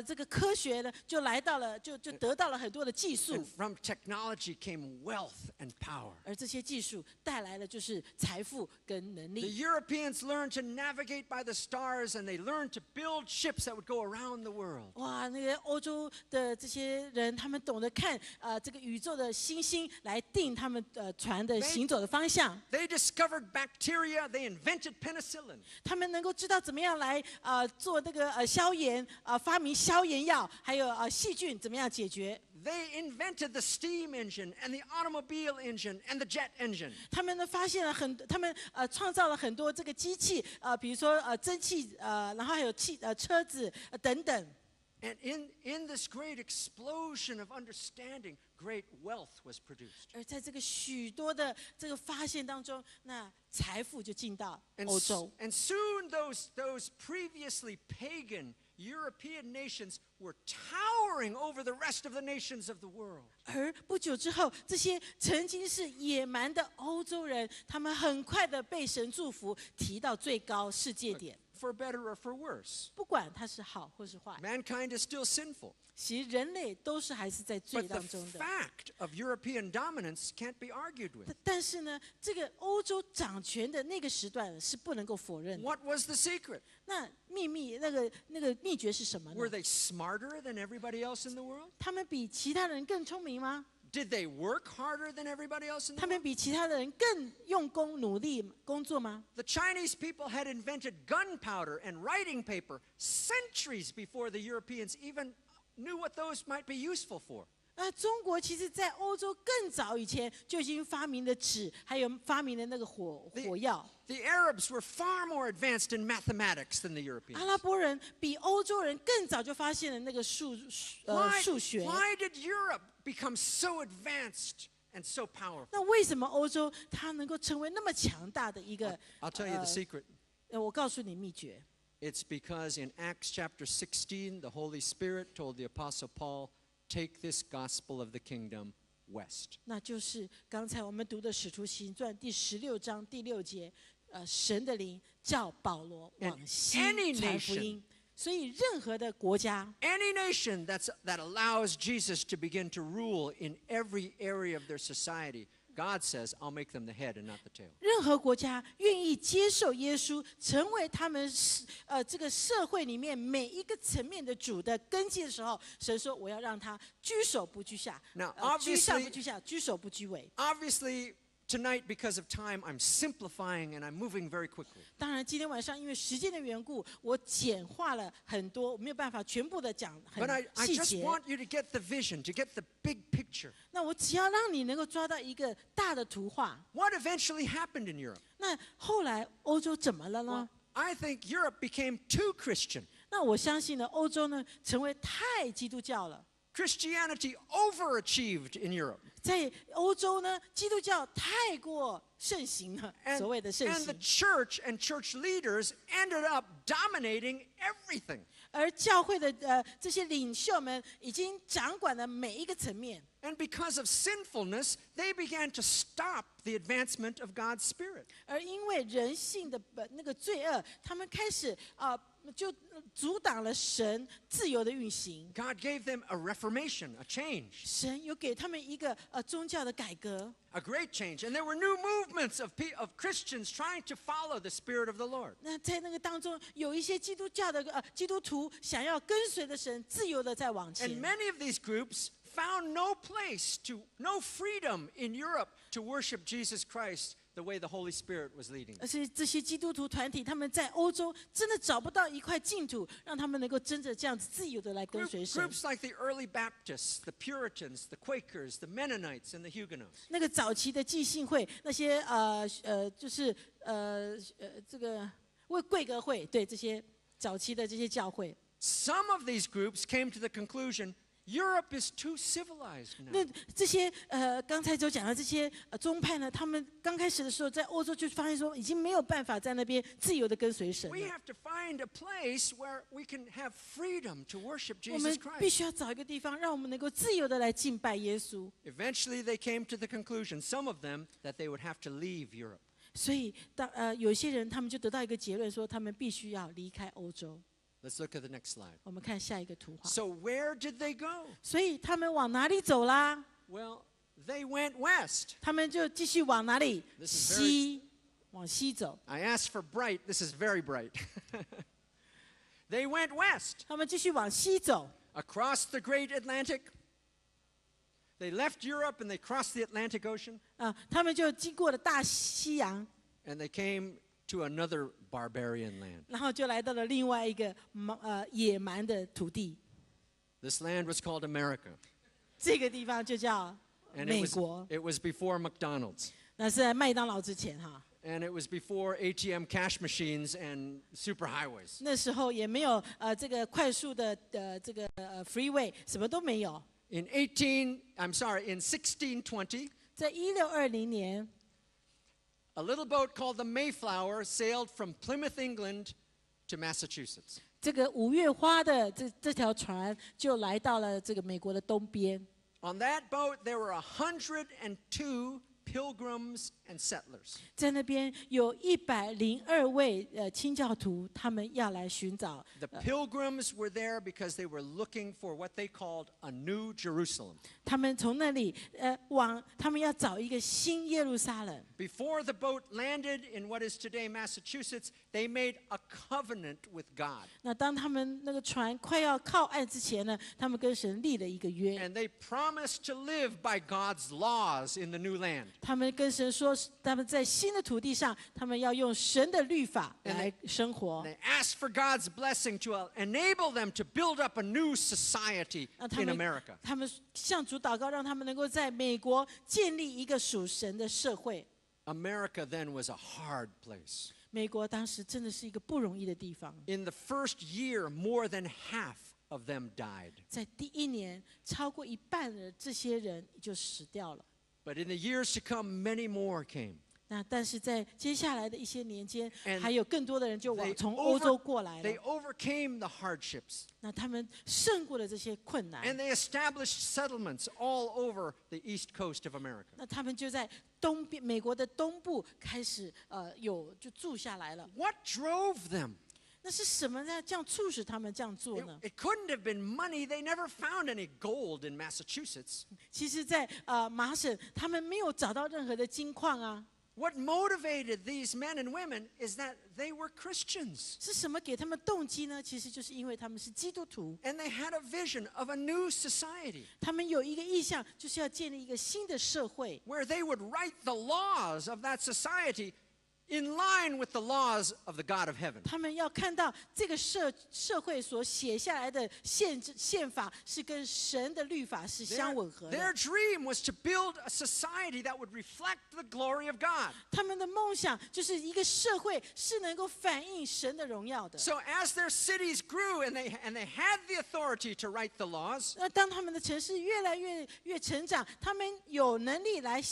这个科学呢，就来到到了，就得到了很多的技
And
术，
from technology came wealth and power.
而这些技术带来了就是财富跟能
The
力。
Europeans learned to navigate by the stars, and they learned to build ships that would go around the world.
哇，那个欧洲的这些人，他们懂得看这个宇宙的星星，来定他们船的行走的方向。
They discovered bacteria. They invented penicillin.
他们能够知道怎么样来做那个消炎发明消炎药，还有细菌怎么样解决。
They invented the steam engine and the automobile engine and the jet engine.
他们呢发现了他们创造了很多这个机器比如说蒸汽然后还有车子等等。
And in this great explosion of understanding, great wealth was produced.
而在这个许多的这个发现当中，那财富就进到
And,
欧洲。
and soon those previously pagan European nations were towering over the rest of the nations of the world.
而不久之后，这些曾经是野蛮的欧洲人，他们很快的被神祝福，提到最高世界点。
For better or for worse.
不管它是好或是坏，
Mankind is still sinful.
其实人类都是还是在罪
But the
当中的。
fact of European dominance can't be argued with.
但是呢，这个欧洲掌权的那个时段是不能够否认的。
What was the secret?
那秘密那个秘诀是什么
Were
呢？
they smarter than everybody else in the world?
他们比其他人更聪明吗？
Did they work harder than everybody else in the
他们
world?
比其他的人更用功努力工作吗？
The Chinese people had invented gunpowder and writing paper centuries before the Europeans even knew what those might be useful for.
中国其实在欧洲更早以前就已经发明了纸，还有发明了那个火药。
The Arabs were far more advanced in mathematics than the Europeans.
阿拉伯人比欧洲人更早就发现了那个数学。
Why did Europe become so advanced and so powerful?
那为什么欧洲它能够成为那么强大的一个？
I'll tell you the secret.
我告诉你秘诀。
It's because in Acts chapter 16, the Holy Spirit told the Apostle Paul, take this gospel of the kingdom west.
那就是刚才我们读的《使徒行传》第16章第6节，神的灵叫保罗往西
And any
传福音。所以任何的国家，
Any nation that allows Jesus to begin to rule in every area of their society, God says, I'll make them the head and not the tail.
任何国家愿意接受耶稣，成为他们这个社会里面每一个层面的主的根基的时候，神说我要让他居首不居下，
Now,
居上
obviously-
不居下，居首不居尾。
Obviously, tonight, because of time, I'm simplifying and I'm moving very quickly.
当然，今天晚上因为时间的缘故，我简化了很多，我没有办法全部的讲很
But I
细
just
节。
want you to get the vision, to get the big picture.
那我只要让你能够抓到一个大的图画。
What eventually happened in Europe?
那后来欧洲怎么了呢？
I think Europe became too Christian.
那我相信呢，欧洲呢成为太基督教了。
Christianity overachieved in Europe.
在欧洲呢，基督教太过盛行了，
And,
所谓的盛
and the
行。
church and church leaders ended up dominating everything.
而教会的这些领袖们已经掌管了每一个层面。
And because of sinfulness, they began to stop the advancement of God's Spirit.
而因为人性的那个罪恶，他们开始就阻挡了神自由的运行。
God gave them a reformation, a change,
神有给他们一个宗教的改革，
a great change. And there were new movements of Christians trying to follow the Spirit of the Lord.
那在那个当中，有一些基督教的基督徒想要跟随着神，自由的在往
And
前。
many of these groups found no freedom in Europe to worship Jesus Christ the way the Holy Spirit was leading them.
而且这些基督徒团体，他们在欧洲真的找不到一块净土，让他们能够真的这样子自由的来跟随神。
Groups like the early Baptists, the Puritans, the Quakers, the Mennonites, and the Huguenots.
那个早期的浸信会，那些就是这个贵格会，对这些早期的这些教会。
Some of these groups came to the conclusion Europe is too civilized
那
now.
这些刚才就讲的这些宗派呢，他们刚开始的时候在欧洲就发现说，已经没有办法在那边自由的跟随神
We
了。
have to find a place where we can have freedom to worship
我们
Jesus
必
Christ.
须要找一个地方，让我们能够自由的来敬拜耶稣。
Eventually, they came to the conclusion, some of them, that they would have to leave Europe.
所以有些人他们就得到一个结论，说他们必须要离开欧洲。
Let's look at the next slide.
我们看下一个图画。
So where did they go?
所以他们往哪里走啦？
Well, they went west.
他们就继续往哪里？
This is very-
西，往西走。
I asked for bright. This is very bright. They went west
他们继续往西走，
across the great Atlantic. They left Europe and they crossed the Atlantic Ocean
他们就经过了大西洋，
and they came to another barbarian land.
然后就来到了另外一个野蛮的土地。
This land was called America.
这个地方就叫
And
美国，
it was before McDonald's.
那是在麦当劳之前哈。
And it was before ATM cash machines and superhighways.
那时候也没有这个快速的这个freeway， 什么都没有。
In 1620,
在1620年，
a little boat called the Mayflower sailed from Plymouth, England to Massachusetts.
这个五月花的这条船就来到了这个美国的东边。
On that boat, there were 102 pilgrims and settlers.
在那边有102位清教徒，他们要来寻找。
The pilgrims were there because they were looking for what they called a new Jerusalem.
他们从那里他们要找一个新耶路撒冷。
Before the boat landed in what is today Massachusetts, they made a covenant with God.
那当他们那个船快要靠岸之前呢，他们跟神立了一个约，
And they promised to live by God's laws in the new land.
他们跟神说，他们在新的土地上，他们要用神的律法来生活。
They asked for God's blessing to enable them to build up a new society
那他
in
们
America.
他们向主祷告，让他们能够在美国建立一个属神的社会。
America then was a hard place.
美国当时真的是一个不容易的地方。
In the first year, more than half of them died.
在第一年，超过一半的这些人就死掉了。
But in the years to come, many more came.
那但是在接下来的一些年间，
And
还有更多的人就
They
从欧洲过来
They
了。
overcame the hardships.
那他们胜过了这些困难。
And they established settlements all over the east coast of America.
那他们就在美国的东部开始就住下来了。
What drove them?
那是什么呢？这样促使他们这样做呢？
It couldn't have been money. They never found any gold in Massachusetts.
其实在，麻省，他们没有找到任何的金矿啊。
What motivated these men and women is that they were Christians.
是什么给他们动机呢？其实就是因为他们是基督徒，
And they had a vision of a new society
他们有一个意向，就是要建立一个新的社会，
where they would write the laws of that society in line with the laws of the God of heaven.
他们要看到这个社会所写下来的宪法是跟神的律法是相吻合
Their
的。
dream was to build a society that would reflect the glory of God.
他们的梦想就是一个社会是能够反映神的荣耀的。
So as their cities grew and they had the authority to write the laws,
那当他们的城市越来越成长，他们有能力来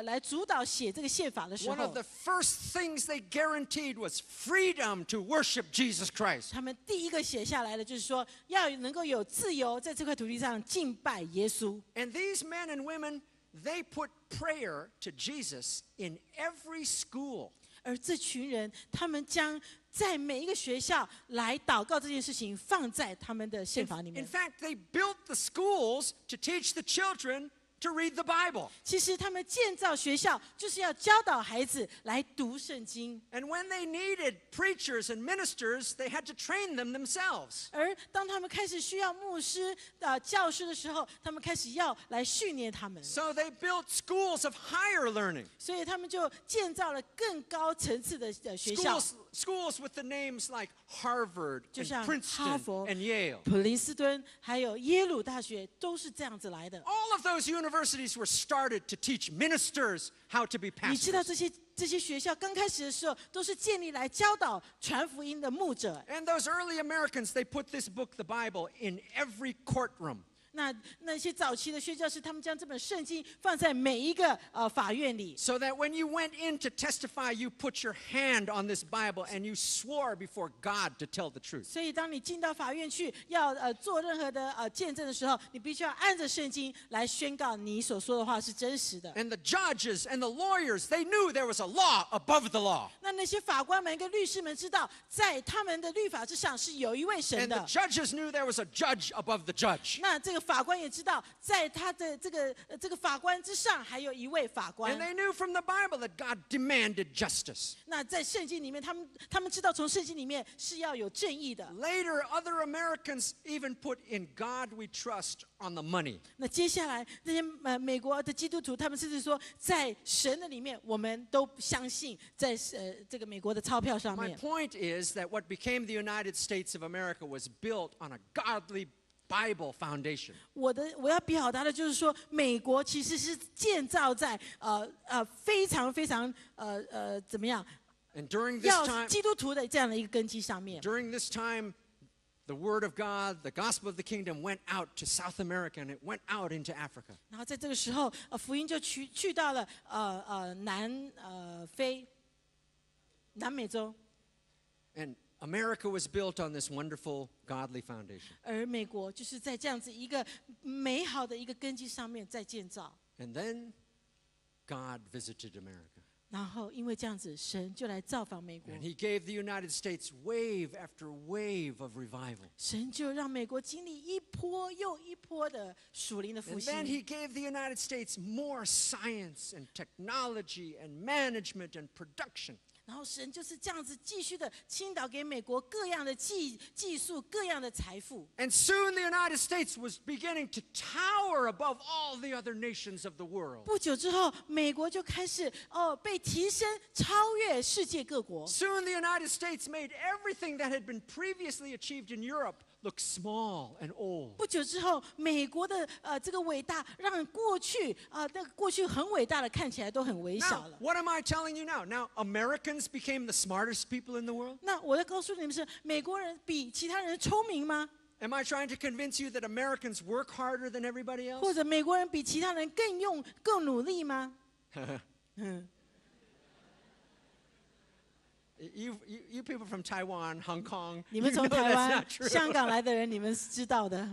来主导写这个宪法的时
one of
候，
the first things they guaranteed was freedom to worship Jesus Christ.
他们第一个写下来的就是说，要能够有自由在这块土地上敬拜耶稣。
And these men and women, they put prayer to Jesus in every school.
而这群人，他们将在每一个学校来祷告这件事情放在他们的宪法里
In
面。
fact, they built the schools to teach the children to read the Bible.
其实他们建造学校就是要教导孩子来读圣经。
And when they needed preachers and ministers, they had to train them themselves.
而当他们开始需要牧师、教师的时候，他们开始要来训练他们，
So they built schools of hhigher learning.
所以他们就建造了更高层次的学校，
Schools with the names like Harvard
就
and
像
Princeton
哈佛、
and Yale.
普林斯顿还有耶鲁大学都是这样子来的。
All of those universities were started to teach ministers how to be
你知道
pastors.
这些学校刚开始的时候，都是建立来教导传福音的牧者。
And those early Americans, they put this book, the Bible, in every courtroom.
那些早期的宣教士，他们将这本圣经放在每一个法院里。
So that when you went in to testify, you put your hand on this Bible and you swore before God to tell the truth.
所以当你进到法院去要做任何的见证的时候，你必须要按着圣经来宣告你所说的话是真实的。
And the judges and the lawyers, they knew there was a law above the law.
那些法官们跟律师们知道，在他们的律法之上是有一位神
And the
的。
judges knew there was a judge above the judge.
那这个法官也知道，在他的这个法官之上还有一位法官
And。they knew from the Bible that God demanded justice.
那在圣经里面，他们知道从圣经里面是要有正义的。
Later, other Americans even put in God we trust on the money.
那接下来那些美国的基督徒，他们甚至说，在神的里面，我们都相信，在这个美国的钞票上
My
面。
point is that what became the United States of America was built on a godly Bible foundation.
我要表达的就是说，美国其实是建造在非常非常怎么样，
And during this
要
time,
基督徒的这样的一个根基上面。
during this time, the word of God, the gospel of the kingdom went out to South America and it went out into Africa.
然后在这个时候，福音就去到了南美洲，
And America was built on this wonderful godly foundation.
而美国就是在这样子一个美好的一个根基上面在建造。
And then God visited America.
然后因为这样子，神就来造访美国，
And he gave the United States wave after wave of revival.
神就让美国经历一波又一波的属灵的复
And then
兴。
he gave the United States more science and technology and management and production.
然后神就是这样子继续的倾倒给美国各样的技术、各样的财富。
And soon the United States was beginning to tower above all the other nations of the world.
不久之后，美国就开始被提升，超越世界各国。
Soon the United States made everything that had been previously achieved in Europe look small and old.
不久之后，美国的这个伟大，让过去那个过去很伟大的看起来都很微小
Now,
了。
what am I telling you now? Now, Americans became the smartest people in the world?
那我要告诉你们是，美国人比其他人聪明吗？
Am I trying to convince you that Americans work harder than everybody
或
else?
者美国人比其他人更努力吗？
You people from Taiwan, Hong Kong,
你
you
们
know
从台
that's
湾
not、true.
香港来的人，你们是知道的。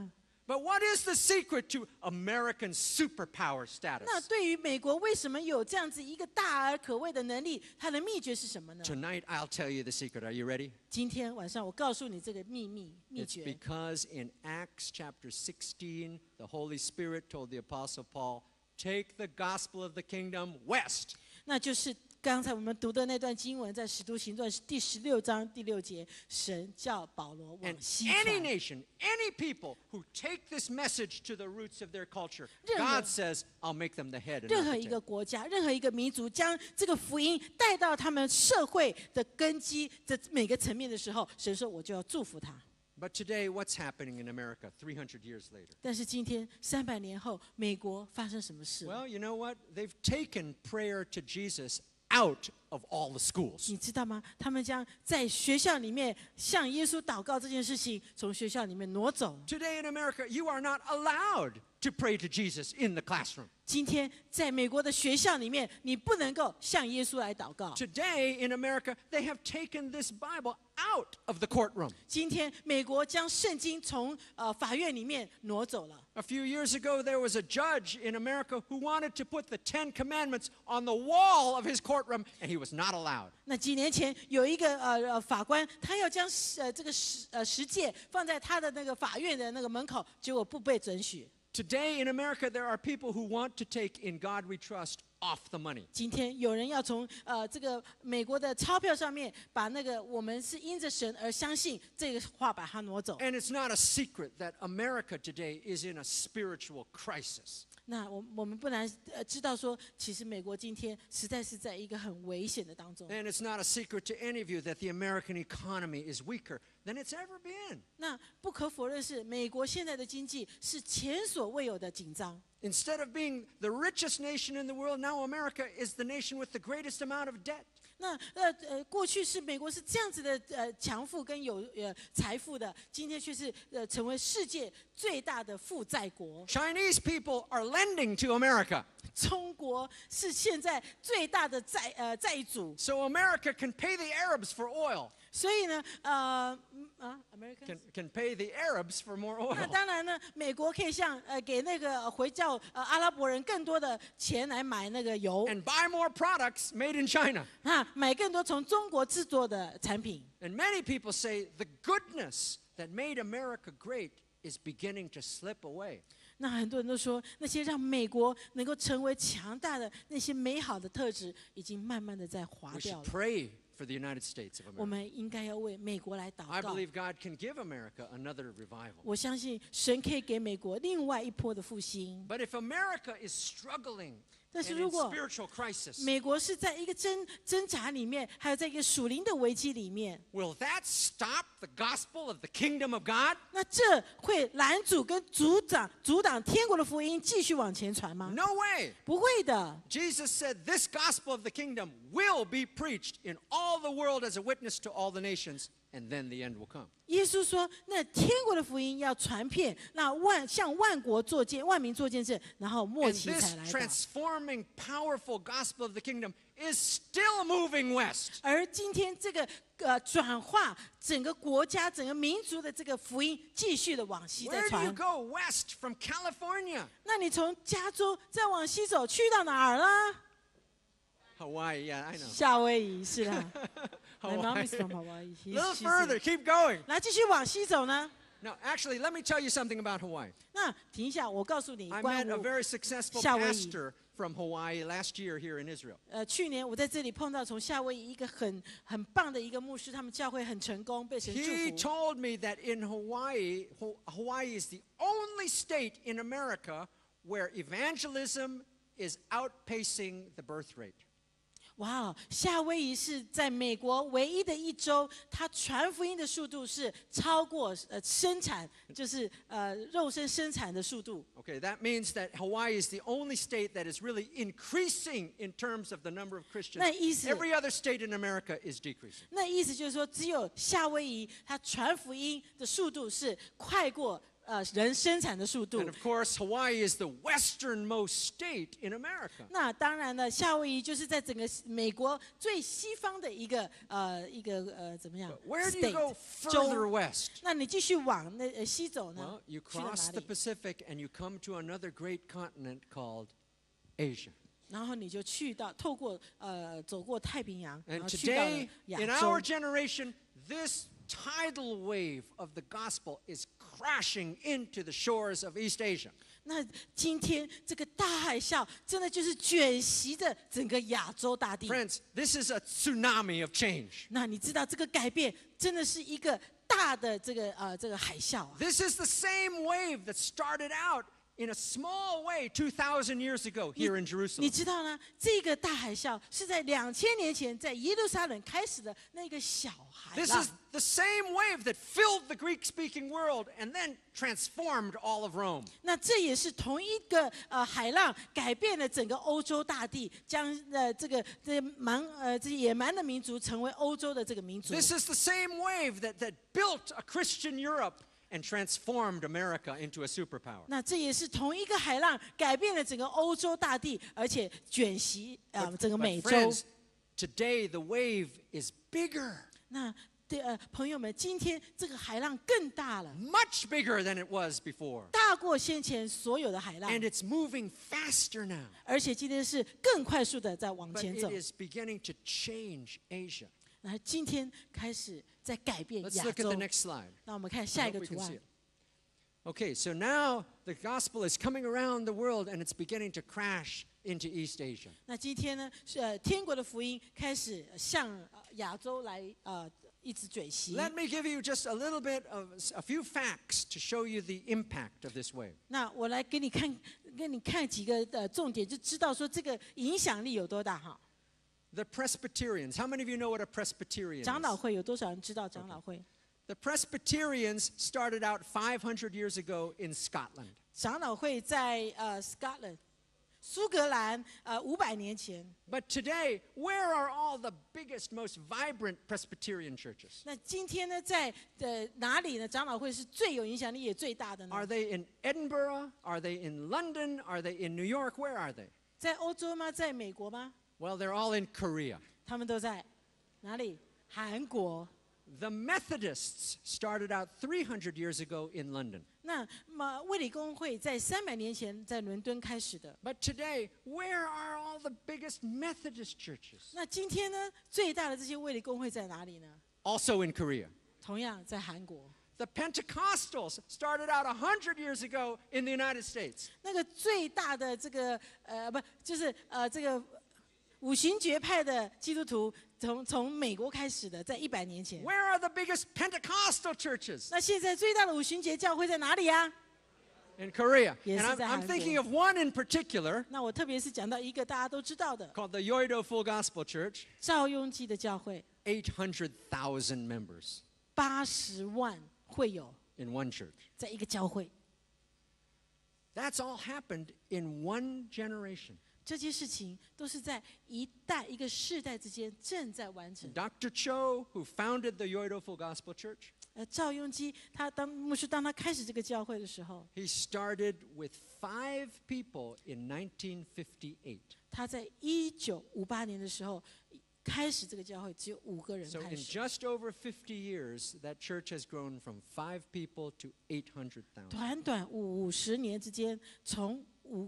But what is the secret to American superpower status?
那对于美国为什么有这样子一个大而可畏的能力？它的秘诀是什么呢？
Tonight, I'll tell you the secret. Are you ready?
今天晚上我告诉你这个秘
It's
诀。
because in Acts chapter 16, the Holy Spirit told the Apostle Paul, take the gospel of the kingdom west.
那就是刚才我们读的那段经文，在《使徒行传》第16章第6节，神叫保罗
And
往西
any
传。
nation, any people who take this message to the roots of their culture,
任何-
God says, I'll make them the head and
任
not
何
the
一个
tail.
国家，任何一个民族，将这个福音带到他们社会的根基的每个层面的时候，神说我就要祝福他。
But today, what's happening in America 300 years later?
但是今天300年后，美国发生什么事？
Well, you know what? They've taken prayer to Jesus out of all the schools.
你知道吗？他们将在学校里面向耶稣祷告这件事情，从学校里面挪走。
Today in America, you are not allowed to pray to Jesus in the classroom.
今天在美国的学校里面，你不能够向耶稣来祷告。
Today in America, they have taken this Bible out of the courtroom.
今天美国将圣经从法院里面挪走了。
A few years ago, there was a judge in America who wanted to put the 10 Commandments on the wall of his courtroom, and he was not allowed.
那几年前有一个法官，他要将这个十诫放在他的那个法院的那个门口，结果不被准许。
Today in America, there are people who want to take In God We Trust off the money.
今天有人要从这个美国的钞票上面把那个我们是因着神而相信这个话把它挪走。
And it's not a secret that America today is in a spiritual crisis.
那我们不难知道说，其实美国今天实在是在一个很危险的当中。
And it's not a secret to any of you that the American economy is weaker than it's ever been.
那不可否认是美国现在的经济是前所未有的紧张。
Instead of being the richest nation in the world, now America is the nation with the greatest amount of debt.
那过去是美国是这样子的强富跟有财富的，今天却是成为世界最大的负债国。
Chinese people are lending to America.
中国是现在最大的债主。
So America can pay the Arabs for oil.
所以呢，Americans
Can pay the Arabs for more
那
oil.
当然呢，美国可以给那个回教阿拉伯人更多的钱来买那个油，
And buy more products made in China.
买更多从中国制作的产品。
And many people say the goodness that made America great is beginning to slip away.
那很多人都说，那些让美国能够成为强大的那些美好的特质，已经慢慢的在滑
We
掉
should
了。
pray for the United States of
我
America.
们应该要为美国来祷
I
告。
believe God can give America another revival.
我相信神可以给美国另外一波的复兴。
But if America is struggling
但
and
是
in
如果
spiritual crisis,
美国是在一个挣扎里面，还有在一个属灵的危机里面，
will that stop the gospel of the kingdom of God?
那这会拦阻跟阻挡天国的福音继续往前传吗？
No way.
不会的。
Jesus said this gospel of the kingdom will be preached in all the world as a witness to all the nations, and then the end will come.
耶稣说：“那天国的福音要传遍，那向万国作见，万民作见证，然后末
And
期
this
才来到。
transforming, powerful gospel of the kingdom is still moving west.
而今天这个转化整个国家、整个民族的这个福音，继续的往西在
Where do you
传。
go west from California?
那你从加州再往西走，去到哪儿啦？
Hawaii, yeah, I know.
夏威夷是啦。My mom
Hawaii.
is from Hawaii.
A little further, keep going.
那继续往西走呢？
Now, actually, let me tell you something about Hawaii.
那停一下，我告诉你
I
关
met a
于
very successful
夏威夷。
pastor from Hawaii last year here in Israel.
去年我在这里碰到从夏威夷一个很棒的一个牧师，他们教会很成功，被神祝
He
福。
told me that in Hawaii, Hawaii is the only state in America where evangelism is outpacing the birth rate.
哇，夏威夷是在美国唯一的一州，它传福音的速度是超过生产，就是肉身生产的速度。
Okay, that means that Hawaii is the only state that is really increasing in terms of the number of Christians.
那意思
Every other state in America is decreasing.
那意思就是说，只有夏威夷它传福音的速度是快过人生产的速度
And。of course, Hawaii is the westernmost state in America.
那当然了，夏威夷就是在整个美国最西方的一个怎么样
Where do you go
？state
further
州。
west?
那你继续往西走呢
Well,？you
去到
cross
哪
the
里？
Pacific and you come to another great continent called Asia.
然后你就透过走过太平洋，然
And
后去到了
today,
亚
in
洲
our。generation, this tidal wave of the gospel is crashing into the shores of East Asia.
那今天这个大海啸真的就是卷袭着整个亚洲大地。
Friends, this is a tsunami of change.
那你知道这个改变真的是一个大的这个海啸啊。
This is the same wave that started out in a small way 2,000 years ago here in
你
Jerusalem.
知道呢？这个大海啸是在2000年前在耶路撒冷开始的那个小海
This
浪
is。the same wave that filled the Greek-speaking world and then transformed all of Rome.
那这也是同一个海浪改变了整个欧洲大地，将这些野蛮的民族成为欧洲的这个民族。
This is the same wave that built a Christian Europe and transformed America into a superpower.
那这也是同一个海浪改变了整个欧洲大地，而且卷袭整个
But
美洲。
friends, today the wave is bigger,
那朋友们，今天这个海浪更大了，
much bigger than it was before.
大过先前所有的海浪，
And it's moving faster now.
而且今天是更快速的在往
But
前走
it。is beginning to change Asia.
那今天开始在改变
Let's
亚
look at
洲
the。next slide.
那我们看
I
下一
hope
个
we
图
can see
案
it.。Okay, so now the gospel is coming around the world and it's beginning to crash into East Asia.
那今天呢，天国的福音开始向亚洲来一直追袭。
Let me give you just a little bit of a few facts to show you the impact of this wave.
那我来给你看几个重点，就知道说这个影响力有多大哈。
The Presbyterians. How many of you know what a Presbyterian
长老
is?
会有多少人知道长老会？
The Presbyterians started out 500 years ago in Scotland.
长老会在Scotland 苏格兰500年前。
But today, where are all the biggest, most vibrant Presbyterian churches?
那今天呢，在哪里呢？长老会是最有影响力也最大的呢？
Are they in Edinburgh? Are they in London? Are they in New York? Where are they?
在欧洲吗？在美国吗？
Well, they're all in Korea.
他们都在哪里？韩国。
The Methodists started out 300 years ago in London.
那么卫理公会在300年前在伦敦开始的。
But today, where are all the biggest Methodist churches?
那今天呢，最大的这些卫理公会在哪里呢？
Also in Korea.
同样在韩国。
The Pentecostals started out 100 years ago in the United States.
那个最大的这个就是这个五旬节派的基督徒，从美国开始的，在100年前。
Where are the biggest Pentecostal churches?
那现在最大的五旬节教会在哪里呀？
In Korea.
Yes,
And I'm
在韩国。
thinking of one in particular
那我特别是讲到一个大家都知道的
called the Yoido Full Gospel Church.
赵雍基的教会，
800,000 members
80万会友
in one church.
在一个教会。
That's all happened in one generation.
这些事情都是在一个世代之间正在完成。
Dr. Cho, who founded the Yoido Full Gospel Church,
赵雍基他当牧师，当他开始这个教会的时候，
he started with 5 people in 1958.
他在1958年的时候开始这个教会，只有5个人
So
开
in
始。
just over 50 years, that church has grown from 5 people to 800,000.
短短50年之间，从5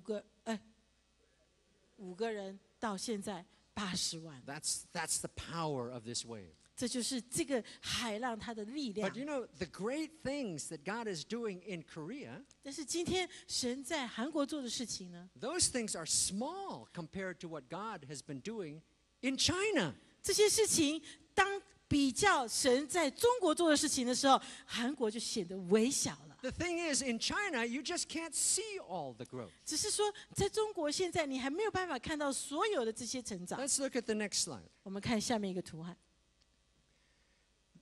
个人到现在80万，
That's the power of this wave.
这就是这个海浪它的力量
But。you know, the great things that God is doing in Korea,
但是今天神在韩国做的事情呢，
those things are small compared to what God has been doing in China.
这些事情当比较神在中国做的事情的时候，韩国就显得微小了。
The thing is, in China, you just can't see all the growth.
只是说，在中国现在你还没有办法看到所有的这些成长。
Let's look at the next slide.
我们看下面一个图案。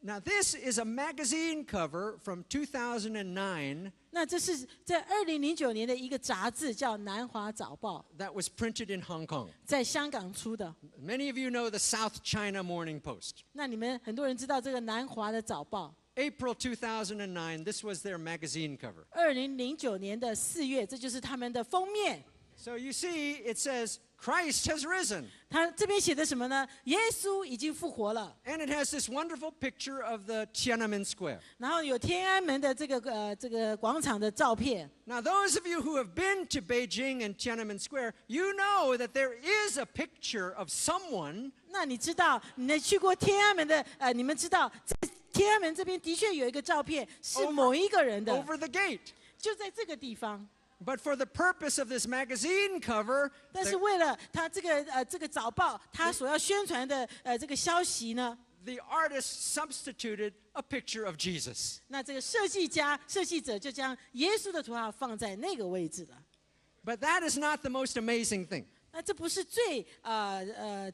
Now, this is a magazine cover from 2009
那这是在2009年的一个杂志，叫《南华早报
that was printed in Hong Kong.
在香港出的。
Many of you know the South China Morning Post.
那你们很多人知道这个南华的早报。
April 2009, this was their magazine cover.
2009年的4月，这就是他们的封面。
So you see, it says, Christ has risen.
他这边写的什么呢？耶稣已经复活了。
And it has this wonderful picture of the Tiananmen Square.
然后有天安门的这个广场的照片。
Now, those of you who have been to Beijing and Tiananmen Square, you know that there is a picture of someone
那你知道，你去过天安门的你们知道，在天安门这边的确有一个照片，是某一个人的，
over the gate.
就在这个地方。
But for the purpose of this magazine cover,
但是为了他这个早报，他所要宣传的这个消息呢，
the artist substituted a picture of Jesus.
那这个设计者就将耶稣的图案放在那个位置了。
But that is not the most amazing thing.
那这不是最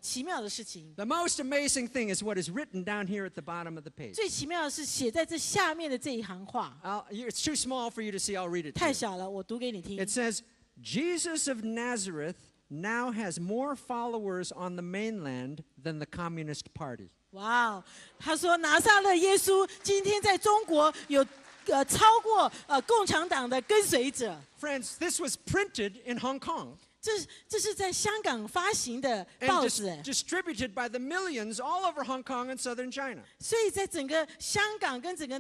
奇妙的事情，
The most amazing thing is what is written down here at the bottom of the page.
最奇妙的是写在这下面的这一行话，
It's too small for you to see. I'll read it to
太
you.
小了，我读给你听
It。says, Jesus of Nazareth now has more followers on the mainland than the Communist Party.
哇哦，他说拿撒勒耶稣今天在中国有超过共产党的跟随者。
Friends, this was printed in Hong Kong
这是在香港发行的
and
报纸，
distributed by the millions all over Hong Kong and southern China.
所以在整个香港跟整个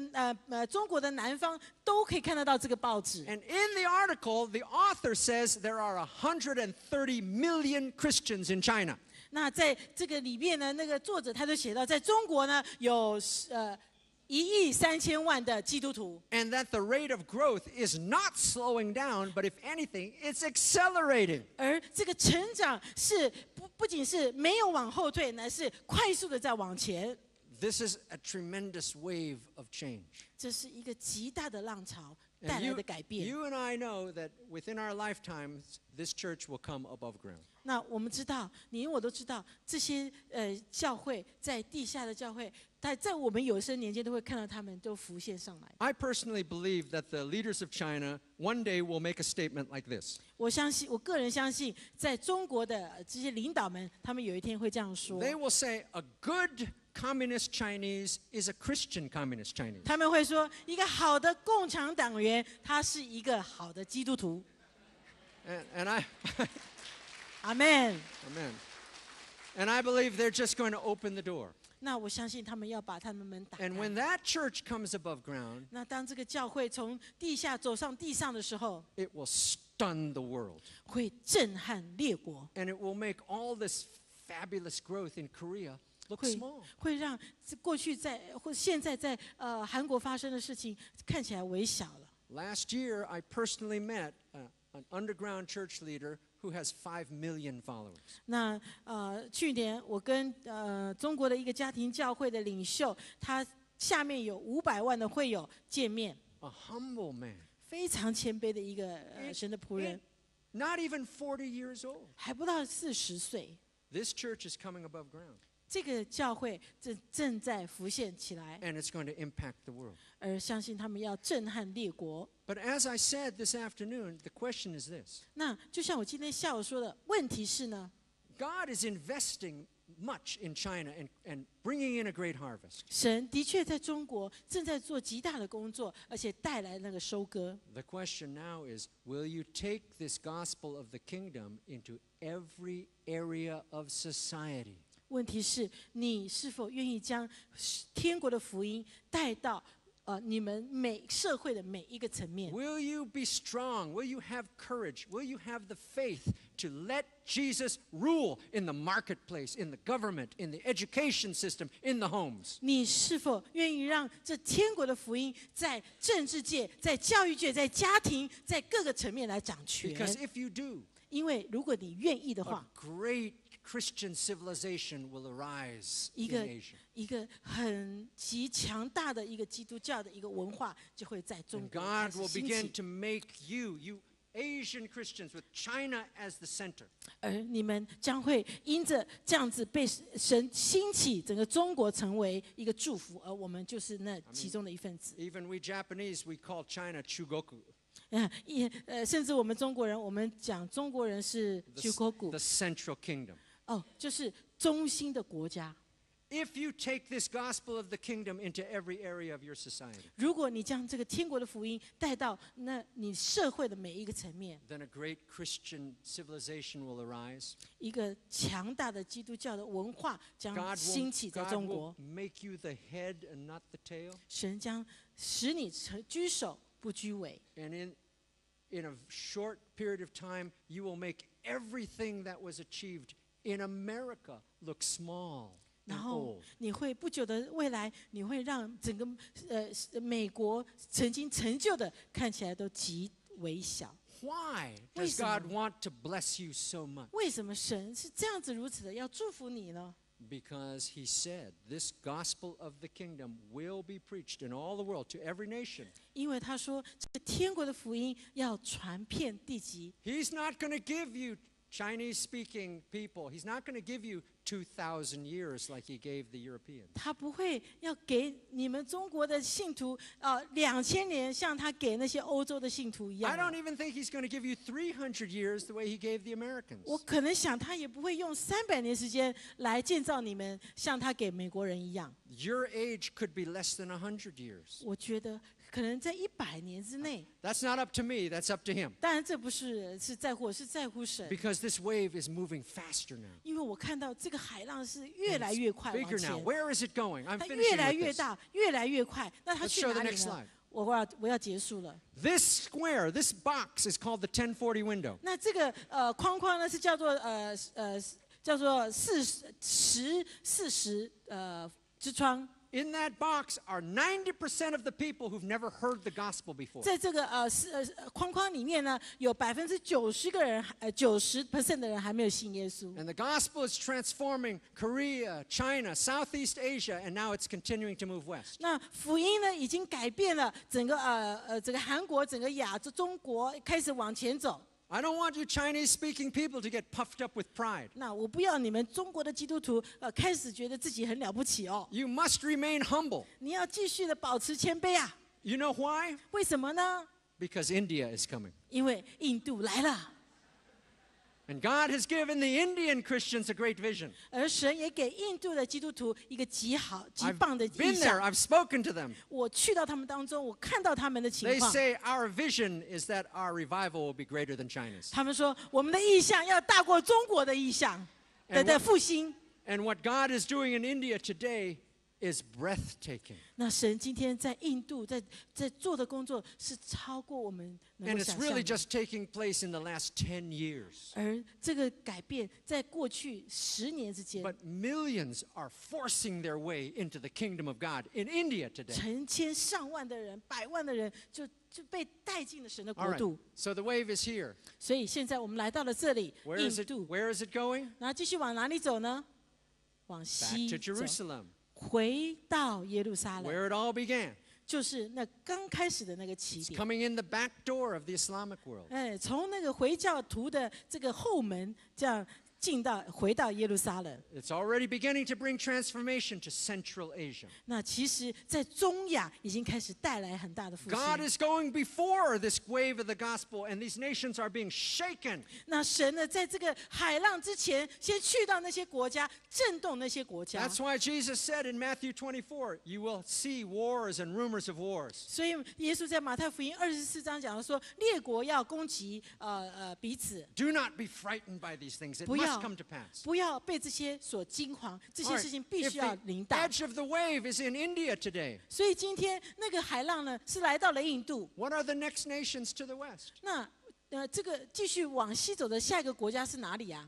中国的南方都可以看得到这个报纸。
And in the article, the author says there are 130 million Christians in China.
那在这个里面呢，那个作者他就写到，在中国呢有1.3亿的基督徒，
And that the rate of growth is not slowing down, but if anything, it's accelerating.
而这个成长是不仅是没有往后退，乃是快速的在往前。
this is a tremendous wave of change.
这是一个极大的浪潮
And
带来的改变。
you and I know that within our lifetimes, this church will come above ground.
那我们知道，你我都知道，这些教会在地下的教会，在我们有生年间都会看到他们都浮现上来。
I personally believe that the leaders of China one day will make a statement like this.
我相信，我个人相信，在中国的这些领导们，他们有一天会这样说。
They will say, a good communist Chinese is a Christian communist Chinese.
他们会说，一个好的共产党员，他是一个好的基督徒。
And I,
阿门。
amen. And I believe they're just going to open the door.
那我相信他们要把他们门打开。
And when that church comes above ground,
那当这个教会从地下走上地上的时候，
it will stun the world.
会震撼列国，
And it will make all this fabulous growth in Korea look
会
small.
会让过去或现在在韩国发生的事情看起来微小了。
Last year, I personally met an underground church leader who has 5 million followers.
那去年我跟中国的一个家庭教会的领袖，他下面有500万的会友见面，
A humble man.
非常谦卑的一个神的仆人，
Not even 40 years old.
还不到40岁。
This church is coming above ground.
这个教会正在浮现起来，
And it's going to impact the world.
而相信他们要震撼列国。
But as I said this afternoon, the question is this.
那就像我今天下午说的，问题是呢，
God is investing much in China and bringing in a great harvest.
神的确在中国正在做极大的工作，而且带来那个收割。
The question now is, will you take this gospel of the kingdom into every area of society?
问题是你是否愿意将天国的福音带到你们社会的每一个层面？
Will you be strong? Will you have courage? Will you have the faith to let Jesus rule in the marketplace, in the government, in the education system, in the homes?
你是否愿意让这天国的福音在政治界、在教育界、在家庭、在各个层面来掌权？
Because if you do,
因为如果你愿意的
a
话，
great Christian civilization will arise
一
in
个
Asia.
一个很极强大的一个基督教的一个文化就会在中
And
国开
God
始
will
兴
begin
起，
to make you Asian Christians with China as the center.
而你们将会因着这样子被神兴起，整个中国成为一个祝福，而我们就是那其中的一份子。
Even we Japanese, we call China Chugoku,
甚至我们中国人，我们讲中国人是
the central kingdom.
就是中心的国家。
If you take this gospel of the kingdom into every area of your society,
如果你将这个天国的福音带到那你社会的每一个层面，
then a great Christian civilization will arise.
一个强大的基督教的文化将
God
兴起在中
will
国。
make you the head and not the tail.
神将使你居首不居尾，
And in a short period of time, you will make everything that was achieved in America look small
然
and
后
old.
你会不久的未来，你会让整个美国曾经成就的看起来都极微小。
Why
为
does
什么？
God want to bless you so much?
为什么神是这样子如此的要祝福你呢？
Because he said this gospel of the kingdom will be preached in all the world to every nation.
因为他说，这天国的福音要传遍地极。
He's not going to give you Chinese-speaking people. He's not going to give you 2,000 years like he gave the Europeans.
他不会要给你们中国的信徒2000年，像他给那些欧洲的信徒一
I
样
don't。even think he's going to give you 300 years the way he gave the Americans.
我可能想，他也不会用300年时间来建造你们，像他给美国人一样。
Your age could be less than 100 years.
我觉得可能在100年之内。
That's not up to me, that's up to him.
当然，这不是在乎我，是在乎神。
Because this wave is moving faster now.
因为我看到这个海浪是越来越快往
Bigger now.
前，
Where is it going? I'm
它
finishing
越来
with
越
this.
大，越来越快。那它
Let's
去
show
哪
the
里
next
呢
slide.？
我要结束了。
This square, this box is called the 1040 window.
那这个框框呢是叫做40之窗。
In that box are 90% of the people who've never heard the gospel before.
在这个框框里面呢，有90%个人，90% 的人还没有信耶稣。
And the gospel is transforming Korea, China, Southeast Asia, and now it's continuing to move west.
那福音呢，已经改变了整个韩国、整个亚洲、中国开始往前走。
I don't want you Chinese-speaking people to get puffed up with pride.
那我不要你们中国的基督徒开始觉得自己很了不起哦。
You must remain humble.
你要继续的保持谦卑啊。
You know why?
为什么呢？
Because India is coming.
因为印度来了。
And God has given the Indian Christians a great vision.
而神也给印度的基督徒一个极好、极
I've
棒的意
been there.
象。
I've spoken to them.
我去到他们当中，我看到他们的情
They
况。
say our vision is that our revival will be greater than China's.
他们说，我们的意象要大过中国的意象
And
的复兴。
And what God is doing in India today is breathtaking.
那神今天在印度在做的工作是超过我们能
And
够
it's
想
really
象的。
just taking place in the last 10 years.
而这个改变在过去10年之间，
But millions are forcing their way into the kingdom of God in India today.
成千上万的人、百万的人就被带进了神的
All
国
right.
度。
So the wave is here.
所以现在我们来到了这里，
Where
印
is it?
度，
Where is it going?
然后继续往哪里走呢？往
Back
西
to
走，
Jerusalem,
回到耶路撒冷，
where it all began.
就是那刚开始的那个起
It's
点。
coming in the back door of the Islamic world.
哎，从那个回教徒的这个后门，这样回到耶路撒冷。
It's already beginning to bring transformation to Central Asia.
那其实，在中亚已经开始带来很大的复
God
兴。
is going before this wave of the gospel, and these nations are being shaken.
那神呢，在这个海浪之前，先去到那些国家，震动那些国家。
That's why Jesus said in Matthew 24, you will see wars and rumors of wars.
所以耶稣在马太福音24章讲了说，列国要攻击彼此，
Do not be frightened by these things. It
不要
must come to pass.
不要被这些所惊慌，这
All
些
right,
事情必
if
须要
the
临到。
edge of the wave is in India today,
所以今天那个海浪呢，是来到了印度。
what are the next nations to the west?
那这个继续往西走的下一个国家是哪里啊？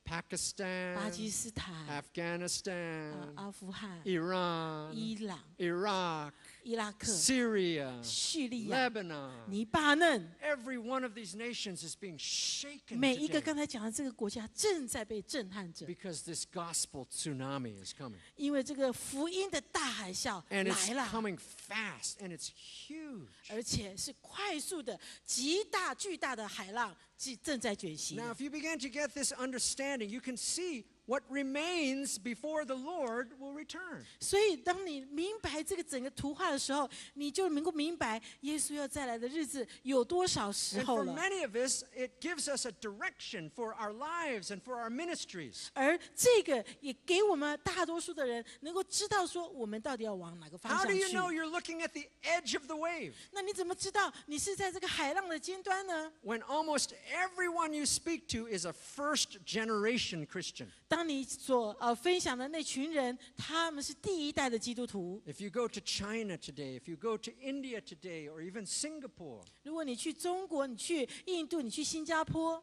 巴
Pakistan,
基斯坦、
Afghanistan,
阿富汗、
Iran,
伊朗、
Iraq,
伊拉克、
Syria,
叙利亚、
Lebanon.
黎巴嫩，
Every one of these nations is being shaken
每一个
today
刚才讲的这个国家正在被震撼着，
because this gospel tsunami is coming.
因为这个福音的大海啸
And it's
来了，
coming fast and it's huge.
而且是快速的、极大、巨大的海浪正在卷袭。
Now, if you begin to get this understanding, you can see what remains before the Lord will return.
所以，当你明白这个整个图画的时候，你就能够明白耶稣要再来的日子有多少时
And
候
for
了。
many of us, it gives us a direction for our lives and for our ministries.
而这个也给我们大多数的人能够知道说，我们到底要往哪个方
How
向
do you
去。
know you're looking at the edge of the wave?
那你怎么知道你是在这个海浪的尖端呢？
When almost everyone you speak to is a first generation Christian.
当你所分享的那群人，他们是第一代的基督徒。
If you go to China today, if you go to India today, or even Singapore,
如果你去中国，你去印度，你去新加坡，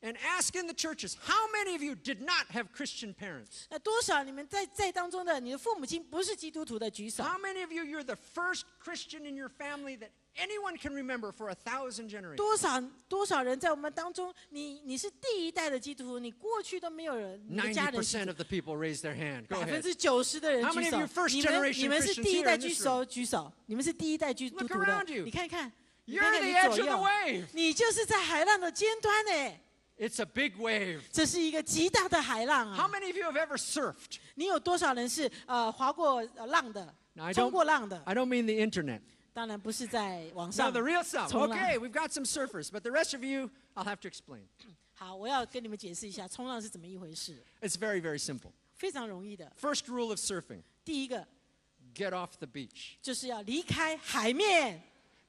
and ask in the churches, how many of you did not have Christian parents?
那多少你们在当中的你的父母亲不是基督徒的举手？
How many of you, you're the first Christian in your family that anyone can remember for 1,000 generations?
多少人在我们当中，你是第一代的基督徒，你过去都没有人，你的家人是
90% of the people raise their hand. Go ahead.
90%的人
How
举
many
手
of you first。
你
generation
们是
Christians
第一
here
代
in this
举手，你们是第一代基督
Look
徒的
around you.，
你看看，你
You're
看
the
看你
edge
左
of the
右，
wave.
你就是在海浪的尖端哎，
It's a big wave.
这是一个极大的海浪
How
啊！
many of you have ever surfed?
你有多少人是划过浪的
Now, I
冲
don't,
过浪的？
I don't mean the internet.
当然不是在网
No,
上
the real stuff.
冲浪。
Okay, we've got some surfers, but the rest of you, I'll have to explain.
好，我要跟你们解释一下冲浪是怎么一回事，
It's very, very simple.
非常容易的。
First rule of surfing,
第一个
get off the beach.
就是要离开海面，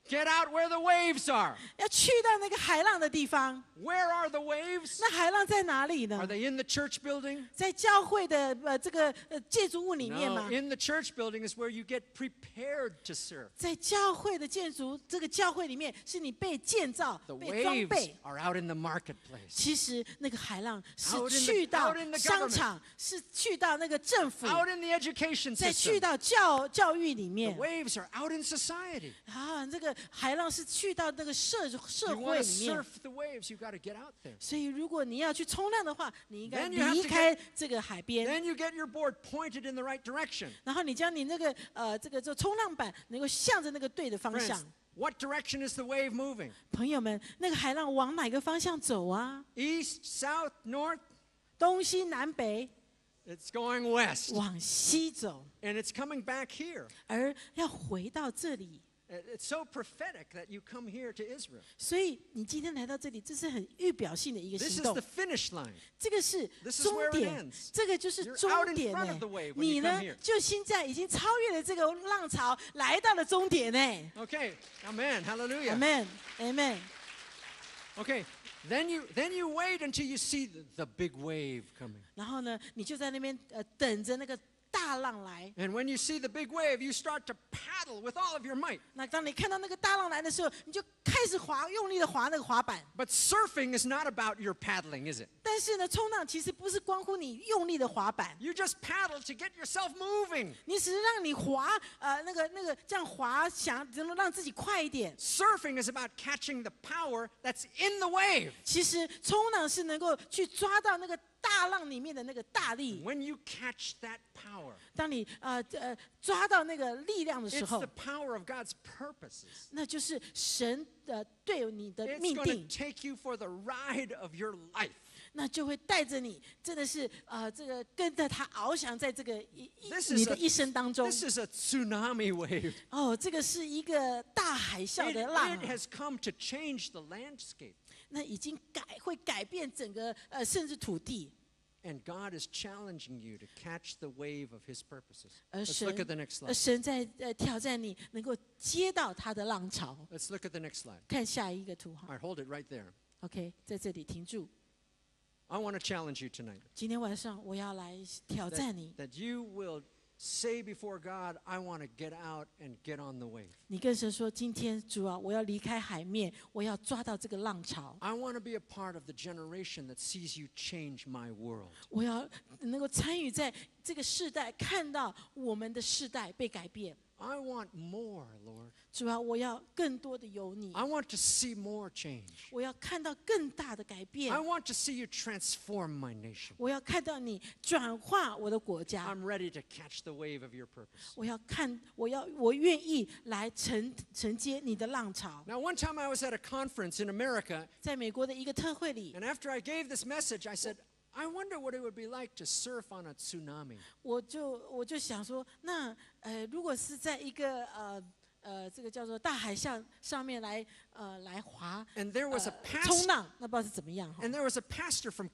Get out where the waves are.
要去到那个海浪的地方。
Where are the waves?
那海浪在哪里
Are
呢？
they in the church building?
在教会的这个建筑物里面
No,
吗？
in the church building is where you get prepared to serve.
在教会的建筑这个教会里面，是你被建造、
The
被装
waves
备。
are out in the marketplace,
其实那个海浪是
Out in the-
去到
out in the
商场，是去到那个政府，
out in the education
再去
system.
到教育里
The
面。
waves are out in society.
啊，这个海浪是去到那个社
You
会
want to
里面。
surf the waves, you got to get out there.
所以，如果你要去冲浪的话，你应该
Then you have to
离开这个海边，
Then you get your board pointed in the right direction.
然后你将你那个这个冲浪板能够向着那个对的方
Friends,
向。
what direction is the wave moving?
朋友们，那个海浪往哪个方向走啊？
East, south, north?
东西南北，
It's going west.
往西走，
And it's coming back here.
而要回到这里。
It's so prophetic that you come here to Israel.
所以你今天来到这里，这是很预表性的一个
This
行
is
动
the。finish line.
这个是
This is
终
where it
点
ends.，
这个就是
You're
终
out in
点
front
呢
of the wave。when
你
you
呢
come here.，
就现在已经超越了这个浪潮，来到了终点呢。
Okay, amen, hallelujah.
Amen，Amen。
Okay, then you wait until you see the big wave coming.
然后呢，你就在那边等着那个大浪来。
And when you see the big wave, you start to paddle with all of your might.
那当你看到那个大浪来的时候，你就开始滑，用力的滑那个滑板。
But surfing is not about your paddling, is it?
但是呢，冲浪其实不是关乎你用力的滑板，
You just paddle to get yourself moving.
你只是让你滑，这样滑，想怎么让自己快一点。
Surfing is about catching the power that's in the wave.
其实冲浪是能够去抓到那个大浪里面的那个大力。
When you catch that power,
当你抓到那个力量的时
it's
候
the，power of God's purposes.
那就是神对你的
It's
命
going
定
to，take you for the ride of your life.
那就会带着你，真的是这个跟着他翱翔在这个
This
你
is
的
a,
一生当中。
this is a tsunami wave.
哦，这个是一个大海啸
It,
的浪
it has come to change the landscape.
那已经会改变整个甚至土地。
And God is challenging you to catch the wave of His purposes.
而
Let's
神
look at the next slide.
神在挑战你，能够接到他的浪潮。
Let's look at the next slide.
看下一个图哈
All right, hold it right there.
，OK，在这里停住。
I want to challenge you tonight
今天晚上我要来挑战你，
that you will say before God, I want to get out and get on the wave.
你跟神说：今天主啊，我要离开海面，我要抓到这个浪潮，
I want to be a part of the generation that sees you change my world.
我要能够参与在这个世代，看到我们的世代被改变。
I want more, Lord.
主啊，我要更多的有你，
I want to see more change.
我要看到更大的改变
I，want to see you transform my nation.
我要看到你转化我的国家。
I'm ready to catch the wave of your purpose.
我愿意来承接你的浪潮。
Now, one time I was at a conference in America,
在美国的一个特会里，
and after I gave this message, I said, I wonder what it would be like to surf on a tsunami.
我就想说，那如果是在一个这个叫做大海啸上面来滑
And there was a
冲
pastor,
浪，那不知道是怎么样哈。
and there was a pastor from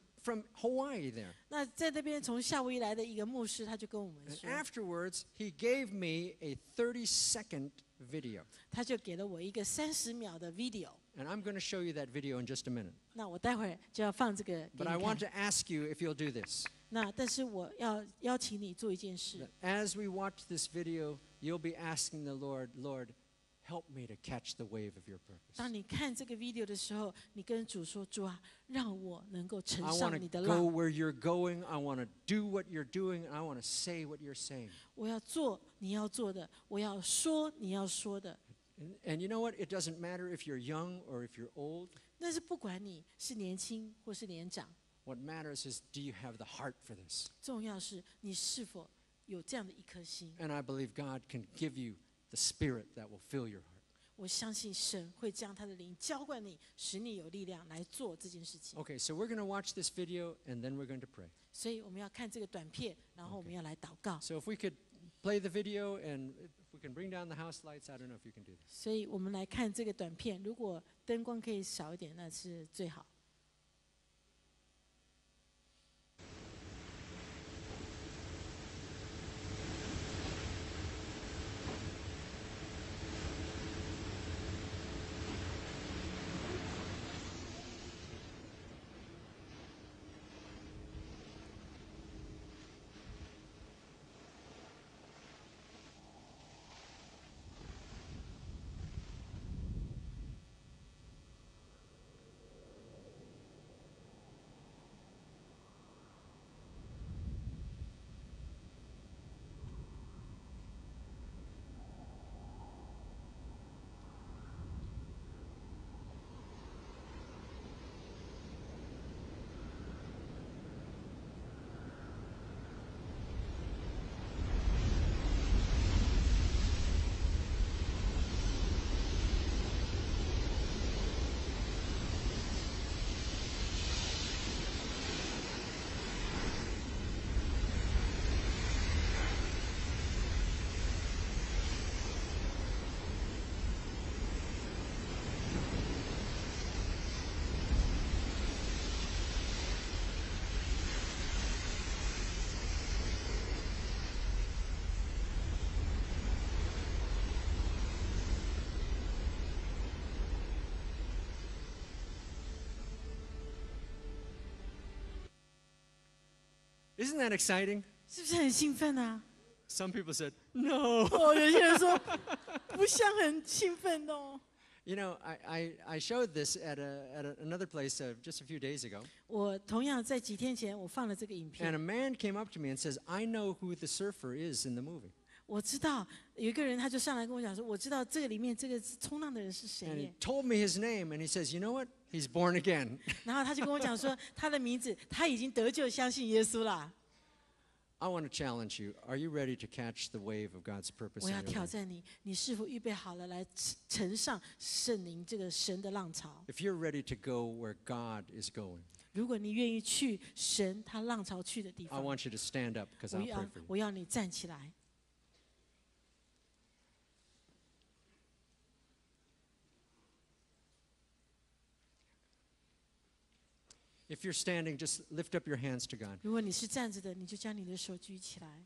Hawaii there.
那在那边从夏威夷来的一个牧师，他就跟我们
And
说，
afterwards, he gave me a 30-second video.
他就给了我一个30秒的 video。
And I'm going to show you that video in just a minute.
那我待会儿就要放这个给
But I
你
want
看。
to ask you if you'll do this.
那但是我要邀请你做一件事
That，as we watch this video, you'll be asking the Lord, Lord, help me to catch the wave of your purpose.
当你看这个 video 的时候，你跟主说：“主啊，让我能够乘
I want
上
to
你的
go
浪，
where you're going. I want to do what you're doing. And I want to say what you're saying.
我要做你要做的，我要说你要说的。
And you know what? It doesn't matter if you're young or if you're old.
但是不管你是年轻或是年长，
What matters is, do you have the heart for this?
重要是你是否有这样的一颗心。
And I believe God can give you the spirit that will fill your heart.
我相信神会将他的灵浇灌你，使你有力量来做这件事情。
Okay, so we're going to watch this video and then we're going to pray.
所以我们要看这个短片，然后我们要来祷告。
So if we could play the video and if we can bring down the house lights, I don't know if you can do this.
所以我们来看这个短片，如果灯光可以少一点，那是最好。
Isn't that exciting?
是不是很兴奋啊？
Some people said, no.
哦，有些人说不像很兴奋哦。
You know, I showed this at another place just a few days ago.
我同样在几天前，我放了这个影
And a
片，
man came up to me and says, I know who the surfer is in the movie.
我知道有一个人他就上来跟我讲说，我知道这个里面这个冲浪的人是谁
And he
耶。
told me his name, and he says, you know what? He's born again.
然后他就跟我讲说，他的名字他已经得救，相信耶稣啦。
I want to challenge you. Are you ready to catch the wave of God's purpose
我
in
要
your
挑
life?
战你，你是否预备好了来乘上圣灵这个神的浪潮？
If you're ready to go where God is going,
如果你愿意去神他浪潮去的地
I
方，
want you to stand up because
我
I'll
要
pray for you.
我要你站起来。
If you're standing, just lift up your hands to God.
如果你是站着的，你就将你的手举起来。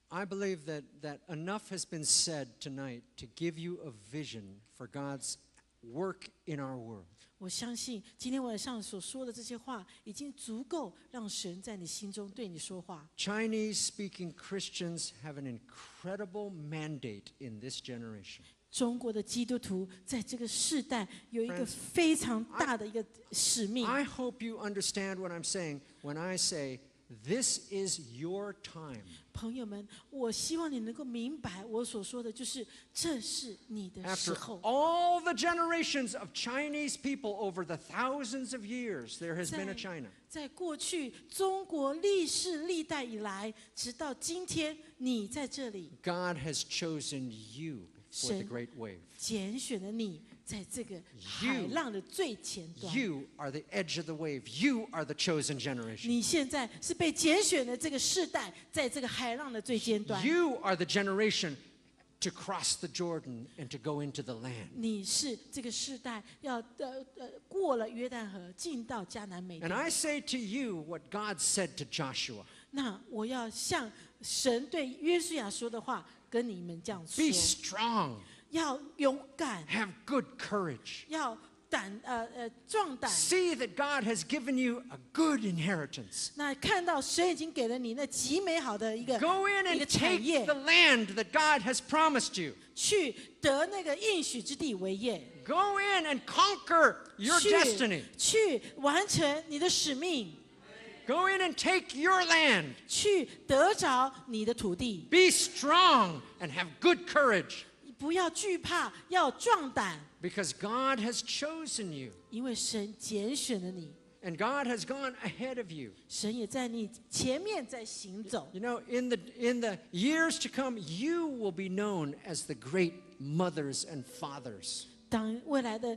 I believe that enough has been said tonight to give you a vision for God's work in our world.
我相信今天晚上所说的这些话，已经足够让神在你心中对你说话。
Chinese-speaking Christians have an incredible mandate in this generation.
中国的基督徒在这个世代有一个
Friends,
非常大的一个使命。
I hope you understand what I'm saying when I say this is your time.
朋友们，我希望你能够明白我所说的，就是这是你的时
After
候。
all the generations of Chinese people over the thousands of years, there has been a China.
在过去中国历世历代以来，直到今天，你在这里
God has chosen you for the great wave.
拣选了你，在这个海浪的最前端。
You are the edge of the wave. You are the chosen generation.
你现在是被拣选的这个世代，在这个海浪的最尖端。
You are the generation to cross the Jordan and to go into the land.
你是这个世代要过了约旦河，进到迦南美
And
地。
I say to you what God said to Joshua.
那我要像神对约书亚说的话，跟你们这样说
Be：strong.
要勇敢，
Have good courage.
要壮胆。
See that God has given you a good inheritance.
那看到神已经给了你那极美好的一个
Go in
一
and
个产
take
业
the，land that God has promised you.
去得那个应许之地为业，
Go in and conquer your
去
destiny.
去完成你的使命，
Go in and take your land.
去得着你的土地。
Be strong and have good courage
不要惧怕，要壮胆，
because God has chosen you
因为神拣选了你，
and God has gone ahead of you.
神也在你前面在行走。
You know, in the years to come, you will be known as the great mothers and fathers.
当未来的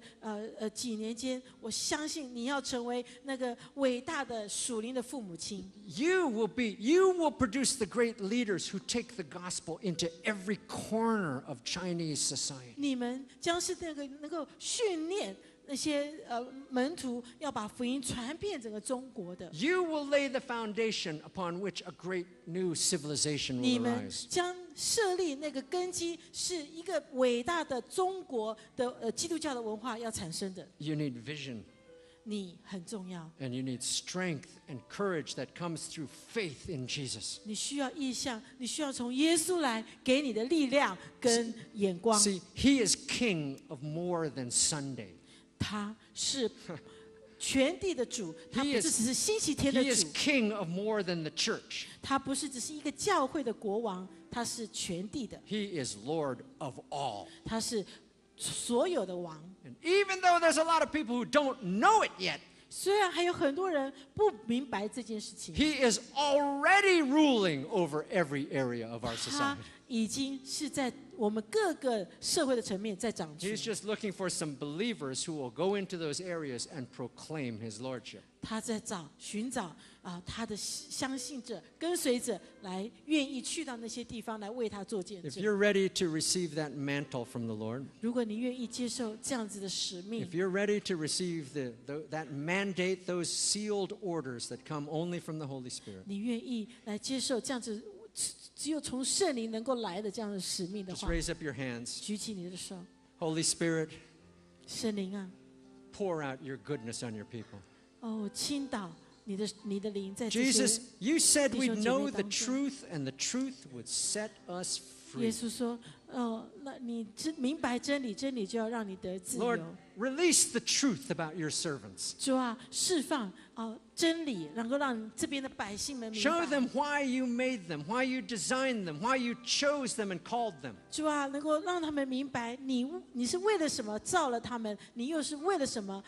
几年间，我相信你要成为那个伟大的属灵的父母亲。
You will produce the great leaders who take the gospel into every corner of Chinese society.
你们将是那个能够训练那些门徒，要把福音传遍整个中国的。
You will lay the foundation upon which a great new civilization
你
will
们
arise.
将设立那个根基，是一个伟大的中国的基督教的文化要产生的。
You need vision
你很重要，
and you need strength and courage that comes through faith in Jesus.
你需要意向，你需要从耶稣来给你的力量跟眼光。
See, he is king of more than Sunday.
他是全地的主，他不
He
是
is-
只是星期天的
He is
主，
king of more than the church.
他不是只是一个教会的国王，他是全地的，
He is Lord of all.
他是所有的王。
And even though there's a lot of people who don't know it yet,
虽然还有很多人不明白这件事情，
he is already ruling over every area of our
他
society.
已经是在我们各个社会的层面在掌权
He's。just looking for some believers who will go into those areas and proclaim his lordship.
他在寻找他的相信者、跟随者来愿意去到那些地方来为他做见
If
证。
you're ready to receive that mantle from the Lord,
如果你愿意接受这样子的使命
if，you're ready to receive that mandate, those sealed orders that come only from the Holy Spirit,
你愿意来接受这样子只有从圣灵能够来的这样的使命的
just
话，
raise up your hands.
举起你的手，
Holy Spirit,
圣灵啊，
pour out your goodness on your people.
哦，倾倒你的灵在这些
Jesus, you said
弟
we'd
兄姐
know
妹
the
当中。
truth and the truth would set us
耶
free.
稣说，那你明白真理，真理就要让你得自
Lord,
由。
release the truth about your servants.
主啊，释放真理，能够让这边的百姓们明
Show
白。
them why you made them, why you designed them, why you chose them and called them.
主啊，能够让他们明白你是为了什么造了他们，你又是为了什么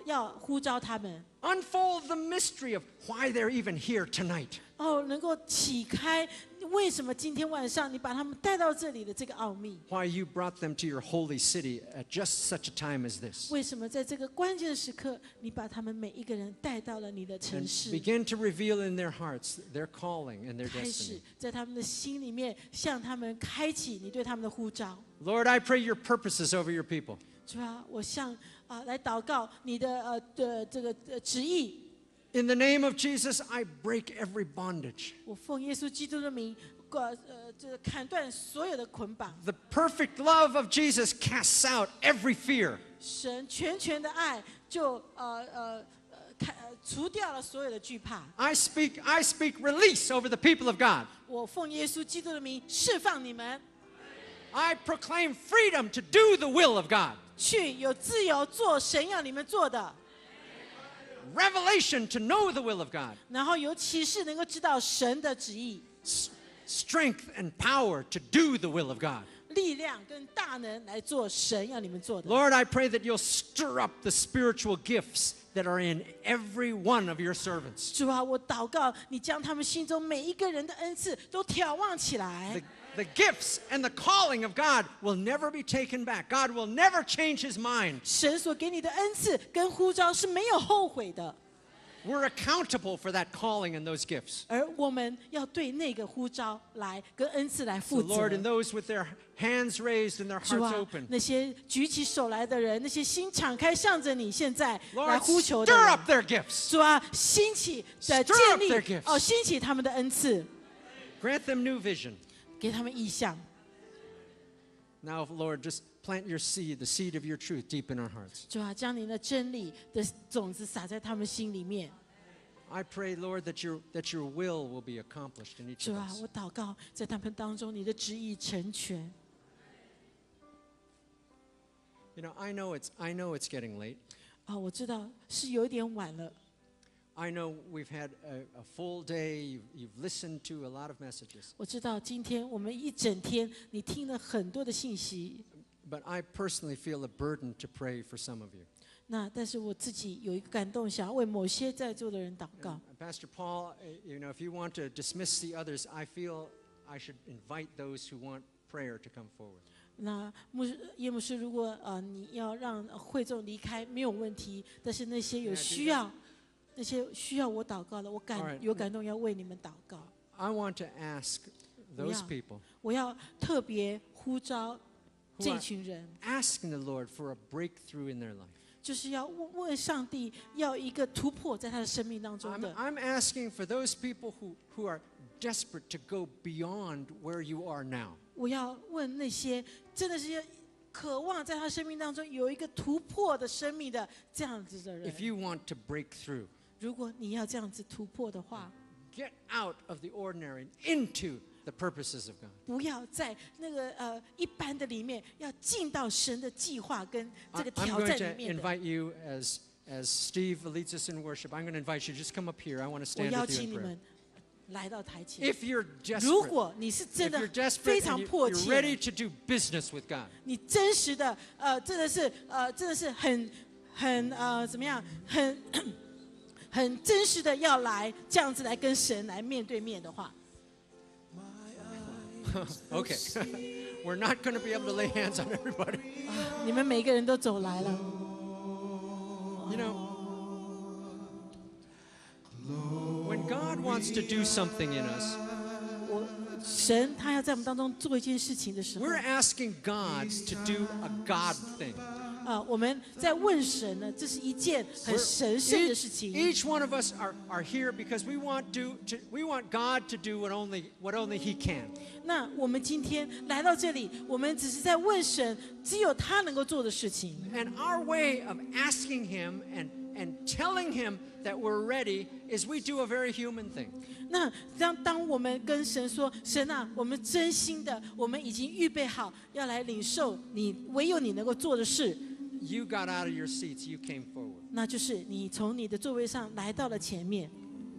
要呼召他们。
Unfold the mystery of why they're even here tonight.
能够启开为什么今天晚上你把他们带到这里的这个奥秘。
Why you brought them to your holy city at just such a time as this.
为什么在这个关键的时刻，你把他们每一个人带到了你的城
And
市？
begin to reveal in their hearts their calling and their
开始
destiny.
在他们的心里面向他们开启你对他们的呼召。
Lord, I pray your purposes over your people.
主啊，我向来祷告你的这个旨意。
In the name of Jesus, I break every bondage.
我奉耶稣基督的名，这个砍断所有的捆绑。
The perfect love of Jesus casts out every fear.
神全的爱就除掉了所有的惧怕。
I speak release over the people of God.
我奉耶稣基督的名释放你们，
I proclaim freedom to do the will of God.
去有自由做神要你们做的，
Revelation to know the will of God.
然后有启示能够知道神的旨意，
Strength and power to do the will of God.
力量跟大能来做神要你们做的。
Lord, I pray that you'll stir up the spiritual gifts that are in every one of your servants.
主啊，我祷告你将他们心中每一个人的恩赐都眺望起来。
The gifts and the calling of God will never be taken back. God will never change his mind.
神所给你的恩赐跟呼召是没有后悔的，
We're accountable for that calling and those gifts.
而我们要对那个呼召来跟恩赐来
So
负责。
Lord, and those with their hands raised and their
主
hearts
啊，
open,
那些举起手来的人，那些心敞开向着你现在来
Lord,
呼求的
stir
人，
up their gifts.
主啊，兴起的
Stir
建
up
立
their gifts.
兴起他们的恩赐，
Grant them new vision.
给他们意象。
Now, Lord, just plant your seed, the seed of your truth, deep in our hearts.
主啊，将你的真理的种子撒在他们心里面。
I pray, Lord, that your will be accomplished in each
主
of
啊，
us.
我祷告在他们当中，你的旨意成全。
You know, I know it's getting late.
我知道是有一点晚了。
I know we've had a full day. You've listened to a lot of messages.
我知道今天我们一整天，你听了很多的信息。
But I personally feel a burden to pray for some of you.
但是我自己有一个感动，想要为某些在座的人祷告。
Pastor Paul, you know, if you want to dismiss the others, I feel I should invite those who want prayer to come forward.
那叶牧师，如果你要让会众离开没有问题，但是那些有需要，那些需要我祷告的，我
Alright.
有感动要为你们祷告。
I want to ask those people
我要特别呼召
who
这
are
群人，
asking the Lord for a breakthrough in their life.
就是要问上帝要一个突破在他的生命当中的。
I'm asking for those people who are desperate to go beyond where you are now.
我要问那些真的是渴望在他生命当中有一个突破的生命的这样子的人。
If you want to break through,
如果你要这样子突破的话，
get out of the ordinary into the purposes of God.
不要在那个一般的里面，要进到神的计划跟这个
I'm
挑
going
战
to
里面的。
invite you as Steve leads us in worship. I'm going to invite you. Just come up here. I want to
我
stand
邀
with you
请
in
你
prayer.
们来到台前。
If you're
如
desperate,
果你是
if
真的
you're desperate
非常
and
迫
you're ready
切，
to do business with God,
你真实的真的是很怎么样，很真实的要来这样子来跟神来面对面的话，
okay. We're not going to be able to lay hands on everybody.
你们每个人都走来了。
You know, when God wants to do something in us,
神他要在我们当中做一件事情的时候，
we're asking God to do a God thing.
我们在问神呢，这是一件很神圣的事情。
Each one of us are here because we want God to do what only He can.
那我们今天来到这里，我们只是在问神，只有他能够做的事情。
And our way of asking Him and telling him that we're ready is we do a very human thing.
那当我们跟神说，神啊，我们真心的，我们已经预备好要来领受你唯有你能够做的事。
You got out of your seats, you came forward.
那就是你从你的座位上来到了前面。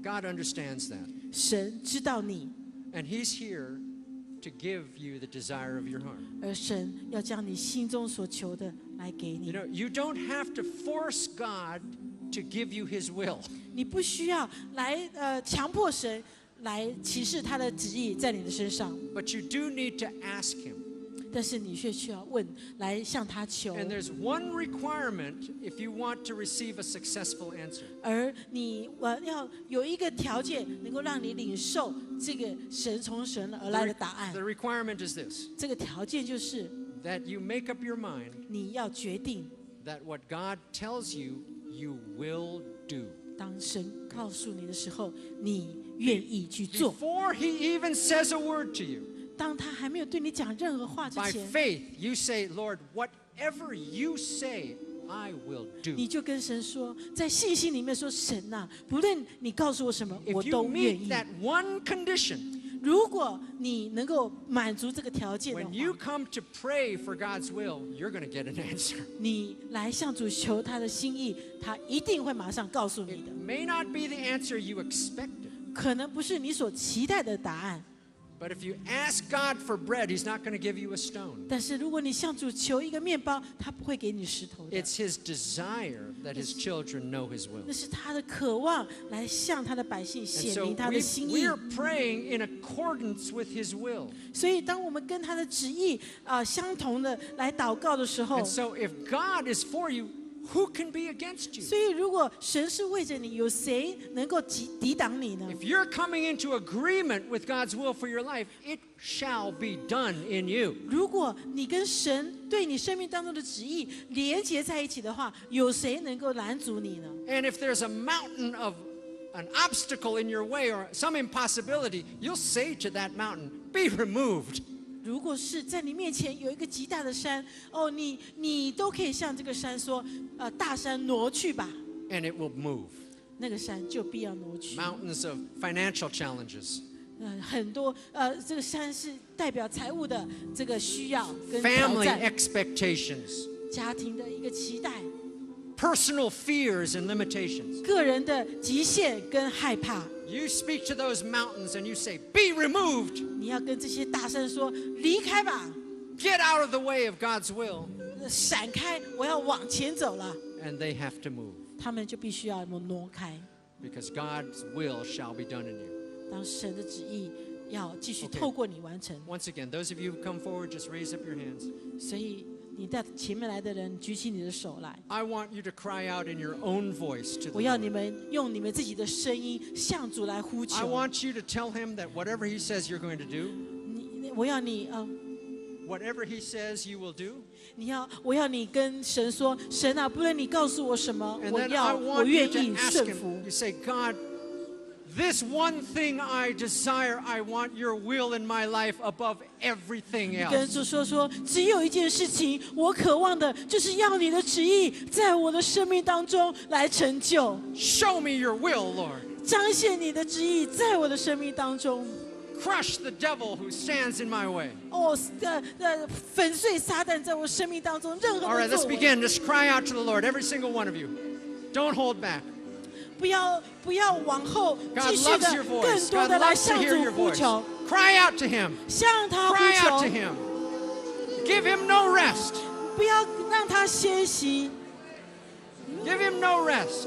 God understands that.
神知道你，
And he's here to give you the desire of your heart.
而神要将你心中所求的来给你。
You know, you don't have to force God to give you his will.
你不需要来强迫神来启示他的旨意在你的身上，
But you do need to ask him.
但是你却需要问，来向他求。
And there's one requirement if you want to receive a successful answer.
而你要有一个条件，能够让你领受这个从神而来的答案
The。requirement is this,
这个条件就是
that you make up your mind
你要决定，
that what God tells you, you will do.
当神告诉你的时候，你愿意去做。
Before he even says a word to you,
当他还没有对你讲任何话之
by
前，
faith, you say, Lord, whatever you say, I will do.
你就跟神说，在信心里面说，神啊，不论你告诉我什么，我
If you
都愿
meet
意。
that one condition,
如果你能够满足这个条件的
when you
话，
come to pray for God's will, you're going to get an answer.
你来向主求他的心意，他一定会马上告诉你
It
的。
may not be the answer you expected,
可能不是你所期待的答案，
but if you ask God for bread, he's not going to give you a stone.
但是如果你向主求一个面包，他不会给你石头的。
It's his desire that his children know his will.
那是他的渴望，来向他的百姓
And
显
so
明他的心
we
意。
are praying in accordance with his will.
所以，当我们跟他的旨意相同的来祷告的时候
And，so if God is for you, who can be against you?
所以如果神是为着你，有谁能够抵挡你呢？
If you're coming into agreement with God's will for your life, it shall be done in you.
如果你跟神对你生命当中的旨意连结在一起的话，有谁能够拦阻你呢？
And if there's a mountain of an obstacle in your way or some impossibility, you'll say to that mountain, be removed.
如果是在你面前有一个极大的山，哦，你都可以向这个山说，大山挪去吧，
And it will move.
那个山就必要挪去。
Mountains of financial challenges,
很多这个山是代表财务的这个需要跟挑
family
战，
expectations,
家庭的一个期待，
personal fears and limitations.
个人的极限跟害怕。
You speak to those mountains and you say, be removed.
你要跟这些大山说，离开吧，
Get out of the way of God's will.
闪开，我要往前走了。
And they have to move
他们就必须要挪开，
because God's will shall be done in you.
当神的旨意要继续
Okay.
透过你完成。
Once again, those of you who come forward, just raise up your hands.
所以你在前面来的人，举起你的手来。
I want you to cry out in your own voice to the
我要你
Lord.
们用你们自己的声音向主来呼
I
求。
want you to tell him that whatever he says you're going to do,
我要你
whatever he says you will do.
我要你跟神说，神啊，不论你告诉我什么，
And
我
then I
我
want you
愿
to
意
ask
顺
him.
服
You。say, God, this one thing I desire, I want your will in my life above everything
跟
else.
主说，只有一件事情，我渴望的就是要你的旨意在我的生命当中来成就，
Show me your will, Lord.
彰显你的旨意在我的生命当中。
Crush the devil who stands in my way.
粉碎撒旦在我生命当中任
All
何
right,
的
let's
作为。
begin. Just cry out to the Lord, every single one of you. Don't hold back.
不要往后
God
继续
loves
的
your
更
voice.
多
God
的来
loves to
向
hear
主
your
呼
voice.
求，
Cry out to him.
向他呼
Cry out to
求，
him. Give him no rest.
不要让他歇息，
Give him no rest.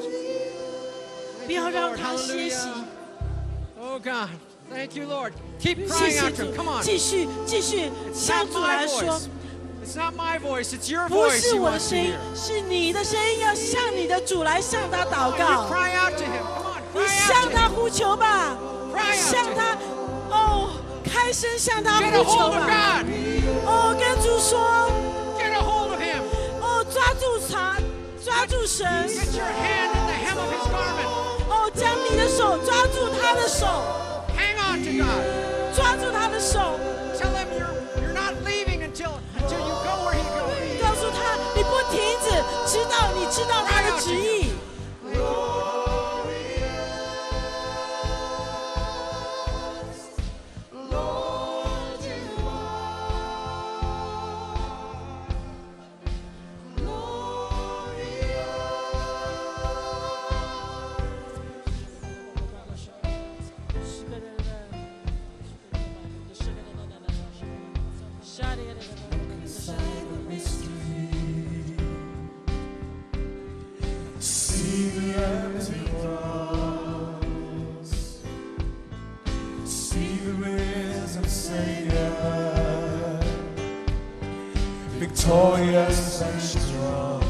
不要让他歇息。
Oh God, thank you, Lord. Keep
谢
crying
谢
out to
主
him. Come on.
继续
It's
向
not
主
my
来说
voice.，It's not my voice. It's your
不
voice
是
he
我的
wants to
声音
hear.，
是你的声音，要向你的主来向他祷
You
告。
cry out to him. Come on,
你
cry
向
out
他
to him.
呼求吧，
Cry out
向
to
他
him.
开声向他
Get a
呼求
hold of
吧。
God.
跟主说，
Get a hold of him.
抓住神，
Get your hand in the hem of his garment.
将你的手抓住他的手，
Hang on to God.
抓住他的手，
Tell him you're not leaving until you go where he goes.
告诉他你不停止，直到你知道他的旨意。
strong.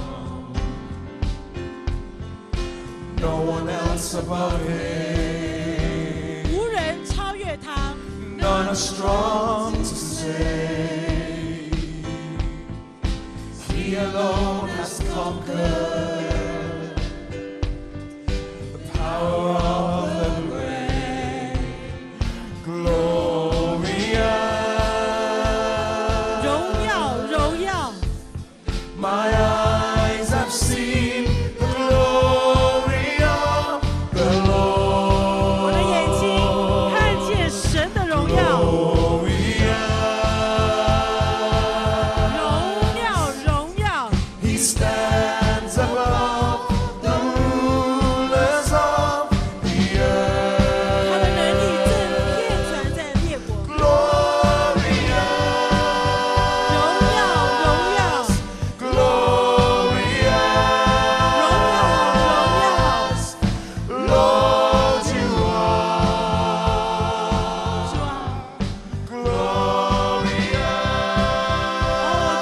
No one else above him.
无人超越他。
None are strong to save. He alone has conquered the power of the grave. Glorious.
荣耀，荣耀。
My eyes have seen the glory of the Lord.
我的眼睛看见神的荣耀。
He stands above the rulers of the earth.
他的能力正遍传在列国。
Glorious,
荣耀，荣耀，
glorious,
荣耀，荣耀。
Lord, you are
主啊，
glorious.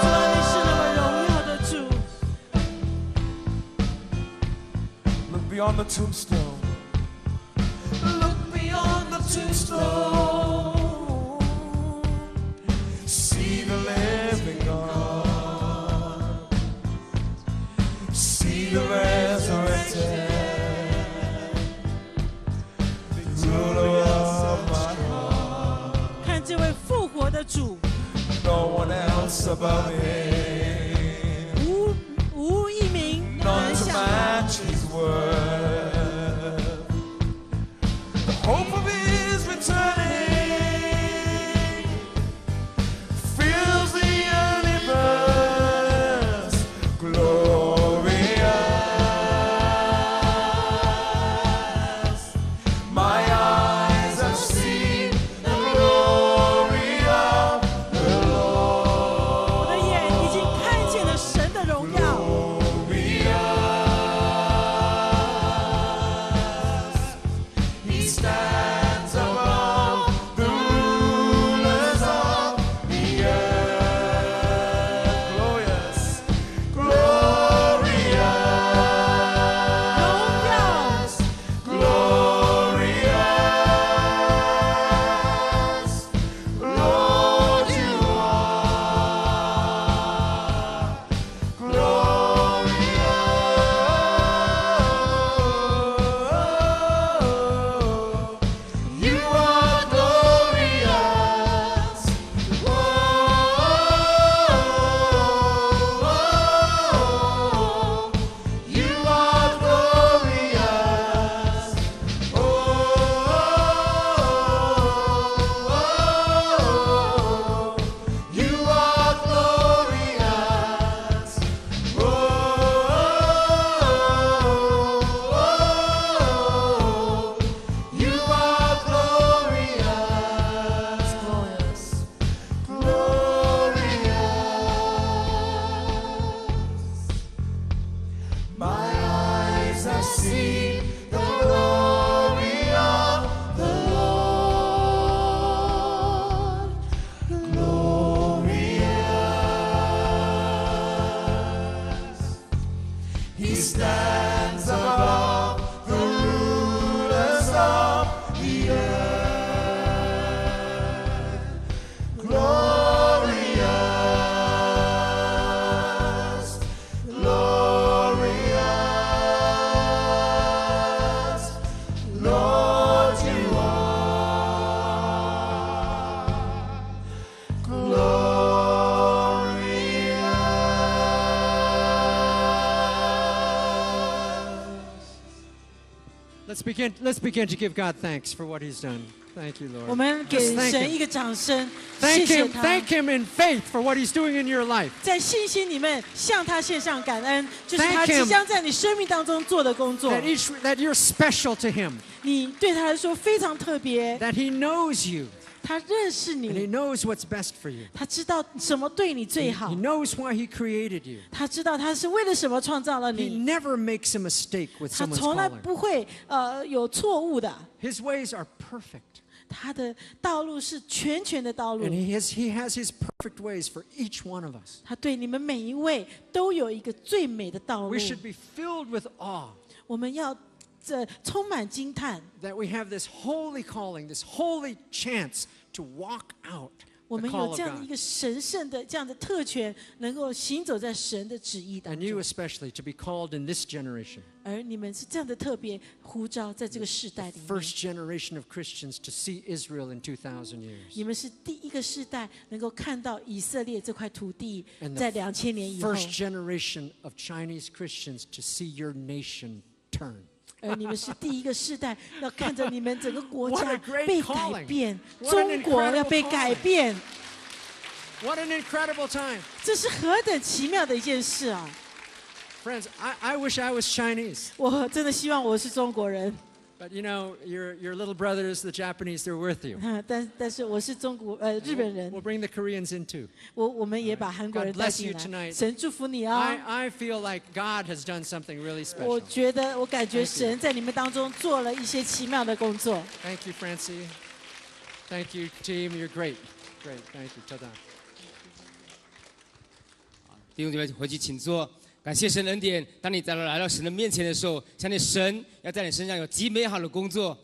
主啊，你是那么荣耀的主。
Look beyond the tombstone. Look beyond the tombstone. See the living God. See the resurrected. The ruler of my heart.
看这位复活的主，
No one else above him.
无一名
None
能
to
像他。
match his word. The hope of his returning fills the universe. Glorious. My eyes have seen the glory of the
我的
Lord.
眼已经看见了神的荣耀。
He stands above the rulers of the earth. Glorious, glorious, glorious. Lord, you are glorious. You are glorious. Oh, you are glorious. Oh, you are glorious. Oh, you are glorious, glorious. My eyes have seen the glory of the Lord. Glorious. He stands above the rulers of the earth. Glorious, glorious, Lord, you are glorious.
Let's begin to give God thanks for what He's done. Thank you,
我
Lord.
们给
Just thank
神
him.
一个掌声，谢
Thank
谢
Him,
他。
thank Him in faith for what He's doing in your life.
在信心里面向他献上感恩，就是
Thank
他
him
即将在你生命当中做的工作。
That you're special to Him.
你对他来说非常特别，
That He knows you.
他认识
And He
你，
knows what's best for you.
他知道什么对你最好
He，knows why He created you.
他知道他是为了什么创造了
He
你，
never makes a mistake with
他
someone's
从来
calling.
不会有错误的。
His ways are perfect.
他的道路是全的道路
And。he has his perfect ways for each one of us.
他对你们每一位都有一个最美的道路
We。should be filled with awe
我们要充满惊叹，
that we have this holy calling, this holy chance to walk out
我
the
们
call
有
of
这样的一
God.
个神圣的这样的特权，能够行走在神的旨意当
And you
中。
especially to be called in this generation,
而你们是这样的特别呼召，在这个世代里面，
first generation of Christians to see Israel in 2,000
你
years.
们是第一个世代能够看到以色列这块土地
And
在
the
2000年以后，
first generation of Chinese Christians to see your nation turn.
而你们是第一个世代，要看着你们整个国
What
家
a great
被
calling.
改变，
What an
中国要被
incredible
改变，
What an incredible time.
这是何等奇妙的一件事啊！
Friends, I wish I was Chinese.
我真的希望我是中国人，
But you know, your little brothers, the Japanese, they're with you.
但是我是日本人
We'll，bring the Koreans in too.
我们也把韩国人
God
带
bless you
进来。
tonight.
神祝福你啊！
I feel like God has done something really
我
special.
我感觉
Thank you.
神在你们当中做了一些奇妙的工作。
Thank you, Francie. Thank you, team. You're great. Great. Thank you. 多大。
弟兄姐妹回去请坐，感谢神恩典。当你来到神的面前的时候，相信神要在你身上有极美好的工作。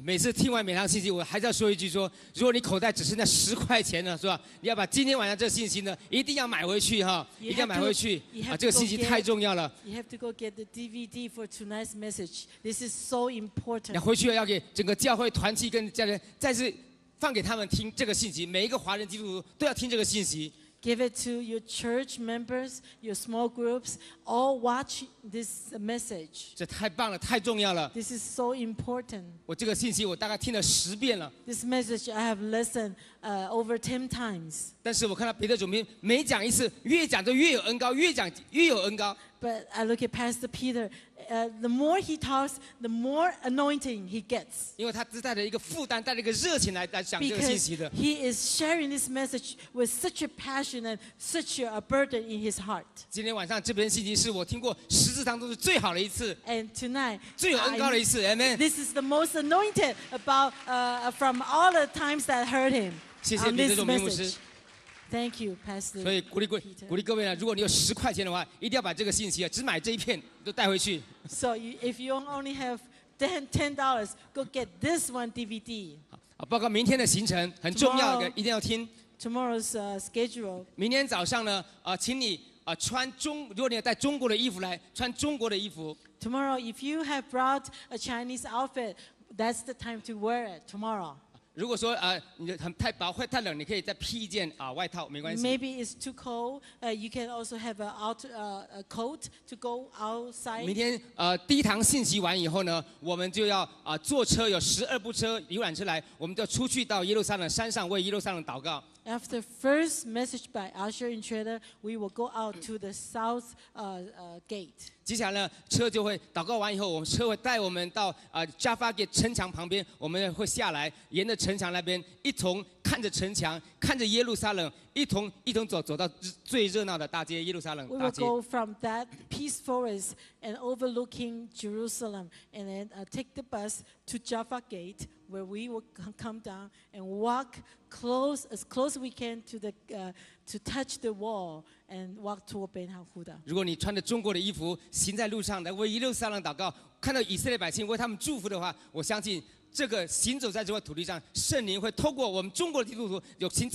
每次听完每堂信息，我还是要说一句说，如果你口袋只剩下10块钱呢，是吧？你要把今天晚上这个信息呢，一定要买回去哈，
You
一定要
have
买回去
you have
这个
to
信息
go get-
太重要了。
You have to go get the DVD for tonight's message. This is so
你
important.
回去要给整个教会团契跟家人再次放给他们听这个信息，每一个华人基督徒都要听这个信息。
Give it to your church members, your small groups. All watch this message.
这太棒了，太重要了。
This is so important.
我这个信息我大概听了10遍了，
This message I have listened over 10 times.
但是我看到彼得总编每讲一次，越讲就越有恩高，越讲越有恩高。
But I look at Pastor Peter. The more he talks, the more anointing he gets.
因为他是带着一个负担，带着一个热情来讲这个信
Because
息的。
he is sharing this message with such a passion and such a burden in his heart.
今天晚上这篇信息是我听过10次当中是最好的一次，
And tonight,
最有恩高的一次。Amen。
this is the most anointed about from all the times that I heard him
谢谢
on
彼得
this
总编牧师
message.。Thank you, Pastor.
所以鼓励各位呢，如果你有10块钱的话，一定要把这个信息只买这一片都带回去。
So if you only have $10, go get this one DVD.
包括明天的行程很重要的，
Tomorrow
一定要听。
Tomorrow's schedule.
明天早上呢，请你如果你要带中国的衣服来，穿中国的衣服。
Tomorrow, if you have brought a Chinese outfit, that's the time to wear it. Tomorrow.
如果说你太薄会太冷，你可以再披一件外套，没关系。
Maybe it's too cold. You can also have a coat to go outside.
明天第一堂信息完以后呢，我们就要坐车，有12部车游览车来，我们就要出去到耶路撒冷山上为耶路撒冷祷告。
After first message by Usher and Trader, we will go out to the south gate.
接下来呢，车就会祷告完以后，我们车会带我们到加法给城墙旁边，我们会下来，沿着城墙那边一同看着城墙，看着耶路撒冷，一同走到最热闹的大街耶路撒冷
We
大
will
街。
go from that peace forest and overlooking Jerusalem, and then take the bus to Jaffa Gate, where we will come down and walk as close as we can to touch the wall and walk toward Ben Huda.
如果你穿着中国的衣服行在路上来为耶路撒冷祷告，看到以色列百姓为他们祝福的话，我相信这个行走在这块土地上，圣灵会透过我们中国的基督徒有行